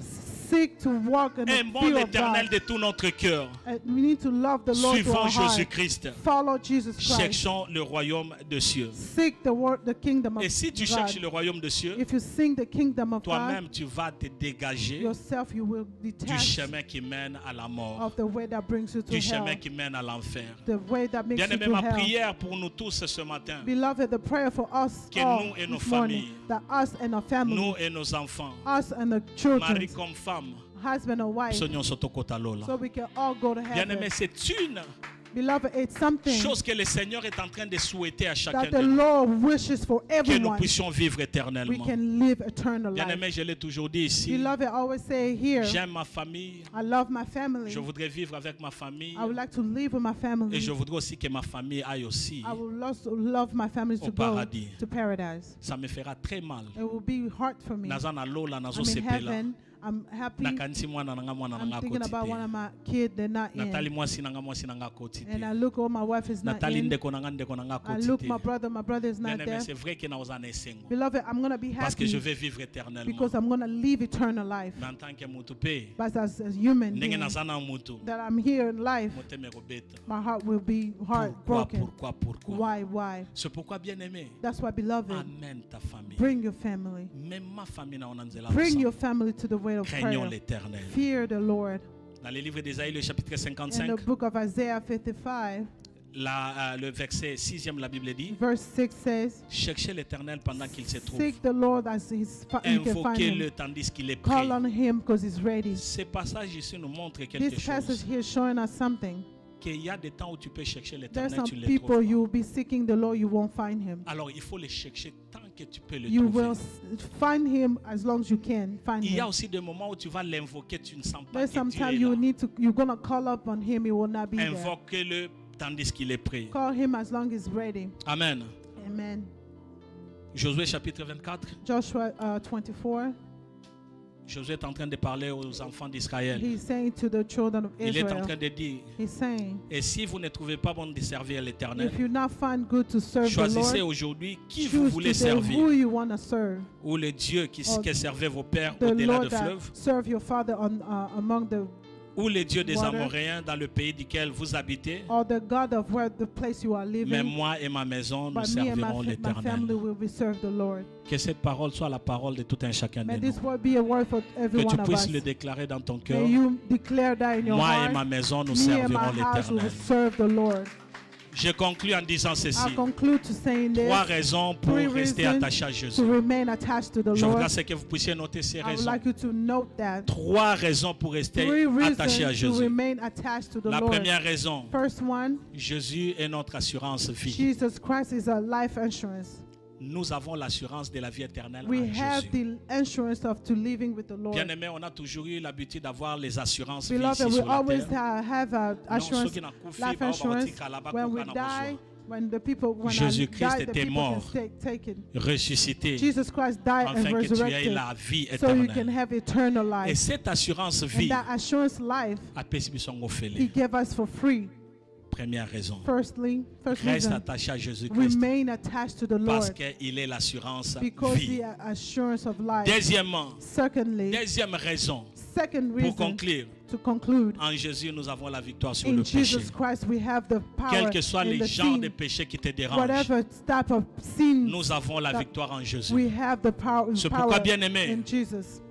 Seek to walk in the Aimons fear of l'Éternel God. de tout notre cœur. We need to love the Lord to Suivons our heart. Jésus-Christ. Follow Jesus Christ. Cherchons le royaume des cieux. Seek the kingdom of Et si tu God. cherches le royaume des cieux, If you sing the kingdom of God, toi-même tu vas te dégager yourself you will du detach chemin qui mène à la mort, of the way that brings you to du hell, chemin qui mène à l'enfer. the way that makes you Bien-aimé, to ma hell. prière pour nous tous ce matin, Beloved, the prayer for us Que all nous et nos this morning, familles, that us and our family, nous et nos enfants, us and the children, mari comme femme, husband or wife, soignons Sotokota Lola. so we can all go to heaven. Bien-aimé, c'est une Beloved, it's something chose que le Seigneur est en train de souhaiter à chacun that de the nous, Lord wishes for que nous everyone. puissions vivre We éternellement. can live eternal life. Bien-aimé, je l'ai toujours dit ici, Beloved, I always say here, j'aime ma famille, I love my family. je voudrais vivre avec ma famille I would like to live with my family. et je voudrais aussi que ma famille aille aussi. I would also love my family Au to go paradis. to paradise. Ça me fera très mal. It will be hard for me. Naza na lola nazo I'm in sepela. heaven. I'm happy. Nakanisi mwana nanga mwana I'm nanga thinking about one kotite. of my kids. They're not Natali in. mwasi nanga kotite. And I look, oh, my wife is not Natali in. ndeko nanga I look, kotite. my brother is not Bien-aimé, there. c'est vrai que naoza na esengo. Beloved, I'm going to be Parce que je happy vais vivre éternellement. because I'm going to live eternal life. Mais en tant que mutu pe, But as a human ndenge being, naza na mutu, that I'm here in life, motema ekobeta. my heart will be heartbroken. Pourquoi? Why? C'est pourquoi, bien-aimé, That's why, beloved, amène ta famille. bring your family. Même ma famille na onanzela Bring your ensemble. family to the way of Craignons prayer. l'éternel. Fear the Lord. Dans le livre d'Ésaïe, le chapitre In 55, the book of Isaiah 55, le verset 6e, la Bible dit, Verse 6 says, cherchez l'Éternel pendant qu'il se trouve. seek the Lord as you can find Invoquez-le him. tandis qu'il est Call prêt. on him because he's ready. Ce passage ici nous montre quelque This passage chose. here is showing us something. Qu'il y a des temps où tu peux chercher There's l'Éternel, some tu ne le people trouves you pas. will be seeking the Lord, you won't find him. Alors il faut le chercher tant que tu peux le You trouver. will find him as long as you can find Il y a him. aussi des moments où tu vas l'invoquer, tu ne sens pas There's que Dieu sometimes est you là. need to, you're gonna call up on him, he will not be there. Invoquez-le tandis qu'il est prêt. Call him as long as he's ready. Amen. Amen. Josué chapitre 24. Joshua 24, Josué est en train de parler aux enfants d'Israël. he's saying to the children of Il est en Israel, train de dire, he's saying, et si vous ne trouvez pas bon de servir l'Éternel, if you not find good to serve the choisissez Lord, aujourd'hui qui vous choose voulez today who servir. you want to serve. Ou le Dieu qui servait vos pères The au-delà Lord de that fleuve. serve your father among the, Ou le Dieu des water. Amoréens dans le pays duquel vous habitez. or the God of where the place you are Mais living. moi et ma maison, nous But me and servirons my family l'Éternel. will be serve the Lord. Que cette parole soit la parole de tout un chacun de May nous. this word be a word for every Que tu one of puisses us. le déclarer dans ton cœur. May you declare that in your Moi et heart. ma maison, nous Me and servirons my house will l'Éternel. serve the Lord. Je conclus en disant ceci. I'll conclude to saying this. 3 raisons pour Three rester reasons attaché à to Jésus. remain attached to the Je Lord. voudrais que vous puissiez noter ces I would raisons. like you to note that. 3 raisons pour rester Three attaché à reasons to Jésus. remain attached to the La Lord. première raison, First one, Jésus est notre assurance vie. Jesus Christ is a life insurance. Nous avons l'assurance de la vie éternelle We en have Jésus. the insurance of to living with the Lord. Bien-aimés, on a toujours eu l'habitude d'avoir les assurances vie Beloved, ici we sur la always terre. have assurance, life insurance. When we die, when the people, when I Jésus-Christ die, the était people mort, can take it. ressuscité, Jesus Christ died and afin que tu aies resurrected, la vie so you can éternelle. have eternal Et life. cette assurance And vie that assurance life, a permis son He offre. gave us for free. Première raison. First Reste reason, attaché à Jésus-Christ remain attached to the parce Lord qu'il est l'assurance because vie. the assurance of life. Deuxièmement, Secondly, deuxième raison, second pour reason, conclure, to conclude, en Jésus, nous avons la victoire sur in le péché. Jesus Christ we have the power Quels que soient in les the genres de sin. péchés qui te dérangent, Whatever type of sin, nous avons la that victoire en Jésus. we have the power C'est pourquoi, in bien-aimé, Jesus.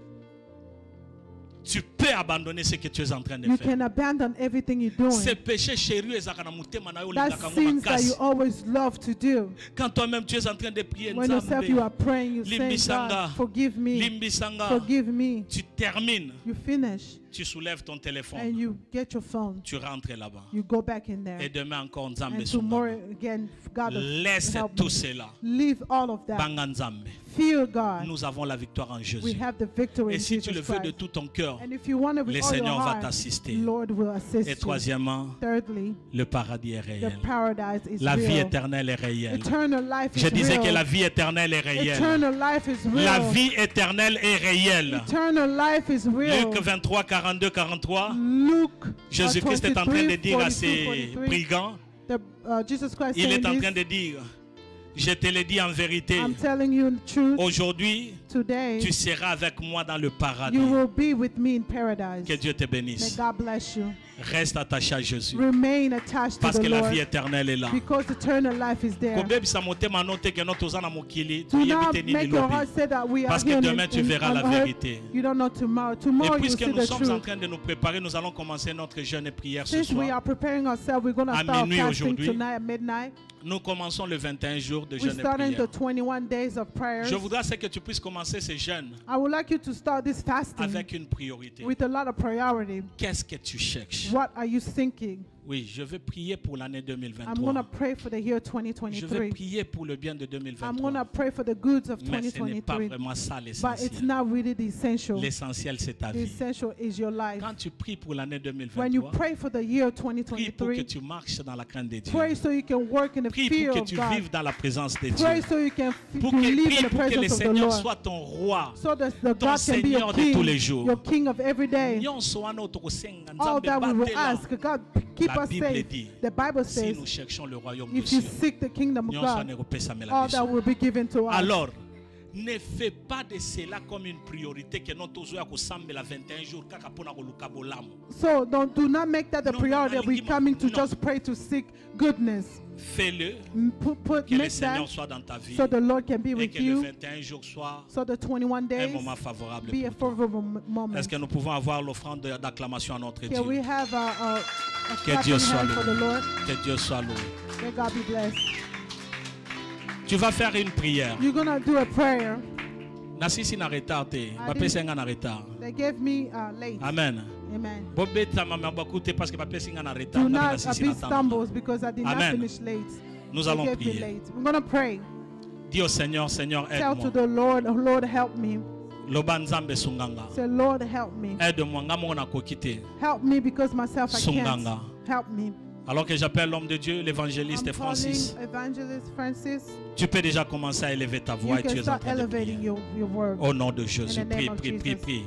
tu peux abandonner ce que tu es en train de You faire. can abandon everything you're doing. Ces péchés chéris, ezalaka na motema na yo, That olingaka ngo sins that you makasi. always love to do. Quand toi-même tu es en train de prier When yourself you are Nzambe, praying, you say, Limbisanga. God, forgive me, limbisanga, forgive me. tu termines, You finish tu soulèves ton and téléphone, you get your phone. tu rentres là-bas. You go back in Et there. demain encore Nzambe And songa. tomorrow again, God will Laisse help tout me. cela. Leave all of that. Banga Nzambe. Fear God. Nous avons la victoire en We Jésus. have the victory Et in si tu Jesus le veux de Christ. tout ton cœur, And if you want it le with all your Seigneur va heart, t'assister. Lord will assist Et you. troisièmement, Thirdly, le paradis est the réel. paradise is La vie real. éternelle est réelle. Eternal life Je is disais que real. la vie éternelle est réelle. Eternal life is real. La vie éternelle est réelle. Eternal life is real. Luc 23, 42, 43. Luke Jésus-Christ est en train de 23, dire à 42, ces 43. brigands, Jesus Christ il est en saying train this, de dire, je te le dis en vérité, I'm telling you the truth, aujourd'hui, today tu seras avec moi dans le paradis. you will be with me in paradise. Que Dieu te May bénisse. God bless you. Reste attaché à Jésus. Remain attached Parce to que the la Lord vie éternelle est là. because eternal life is there. Kobebisa motema note ke noto oza na mokili, Do not toyebi te nini make your lobi. heart say that we are Parce que here demain, tu verras la on earth. vérité. You don't know tomorrow. Et Tomorrow you puisque see nous the sommes en truth. train de nous préparer, nous allons commencer notre jeûne et prière ce Since we soir. are preparing ourselves, we're going to À start minuit fasting aujourd'hui. tonight at midnight. Nous commençons le 21 jours de We're jeûne et starting prière. the 21 days of prayers. Je voudrais que tu puisses commencer ce jeûne I would like you to start this fasting avec une priorité. with a lot of priority. Qu'est-ce que tu cherches? What are you thinking? Oui, je vais prier pour l'année I'm going to 2023. pray for the year Je vais 2023. prier pour le bien de I'm going 2023. to pray for the goods of Mais ce n'est pas 2023. vraiment ça But it's l'essentiel. not really the essential. L'essentiel, c'est ta The vie. essential is your life. Quand tu pries pour l'année When you 2023, pray for the year prie pour que 2023, tu marches dans la crainte de Dieu. pray so you can work in the Prie fear pour que of tu God. vives dans la présence de Dieu. Pray so you can Pour to que, live prie in the pour que le presence of the Seigneur Lord. soit ton roi. So that the ton God can be Seigneur your de tous les king, jours. your king of every day. Nyonso wana otokosenga, All Nzambe that we will batela. ask, God, keep La us Bible safe. dit, The Bible Si says, nous cherchons le royaume de if you Dieu, seek the kingdom of nyonso wana God, ekopesamela all biso. that will be given to us. Alors, Ne fais pas de cela comme une priorité que notre toujours à la 21 jours. So do not make that the priority that we're coming to just pray to seek goodness. Fais-le. Que le Seigneur soit dans ta vie. So the Lord can be et with que you. le 21 jours soit So the 21 days un moment favorable. Be a favorable moment. Est-ce que nous pouvons avoir l'offrande d'acclamation à notre Dieu? Can we have a que Dieu soit for the Lord? Que Dieu soit loué. May God be blessed. Tu vas faire une prière. You're gonna do a prayer. They gave me late. Amen. Amen. Do not be stumbles because I did not finish late. Nous allons prier. We're gonna pray. Dis au Seigneur, Seigneur, aide-moi. Tell to the Lord, oh Lord, help me. Say, Lord, help me. Help me because myself I can't. Help me. Alors que j'appelle l'homme de Dieu, l'évangéliste Francis, tu peux déjà commencer à élever ta voix et tu es en train de prier. Au nom de Jésus, prie, prie, prie, prie.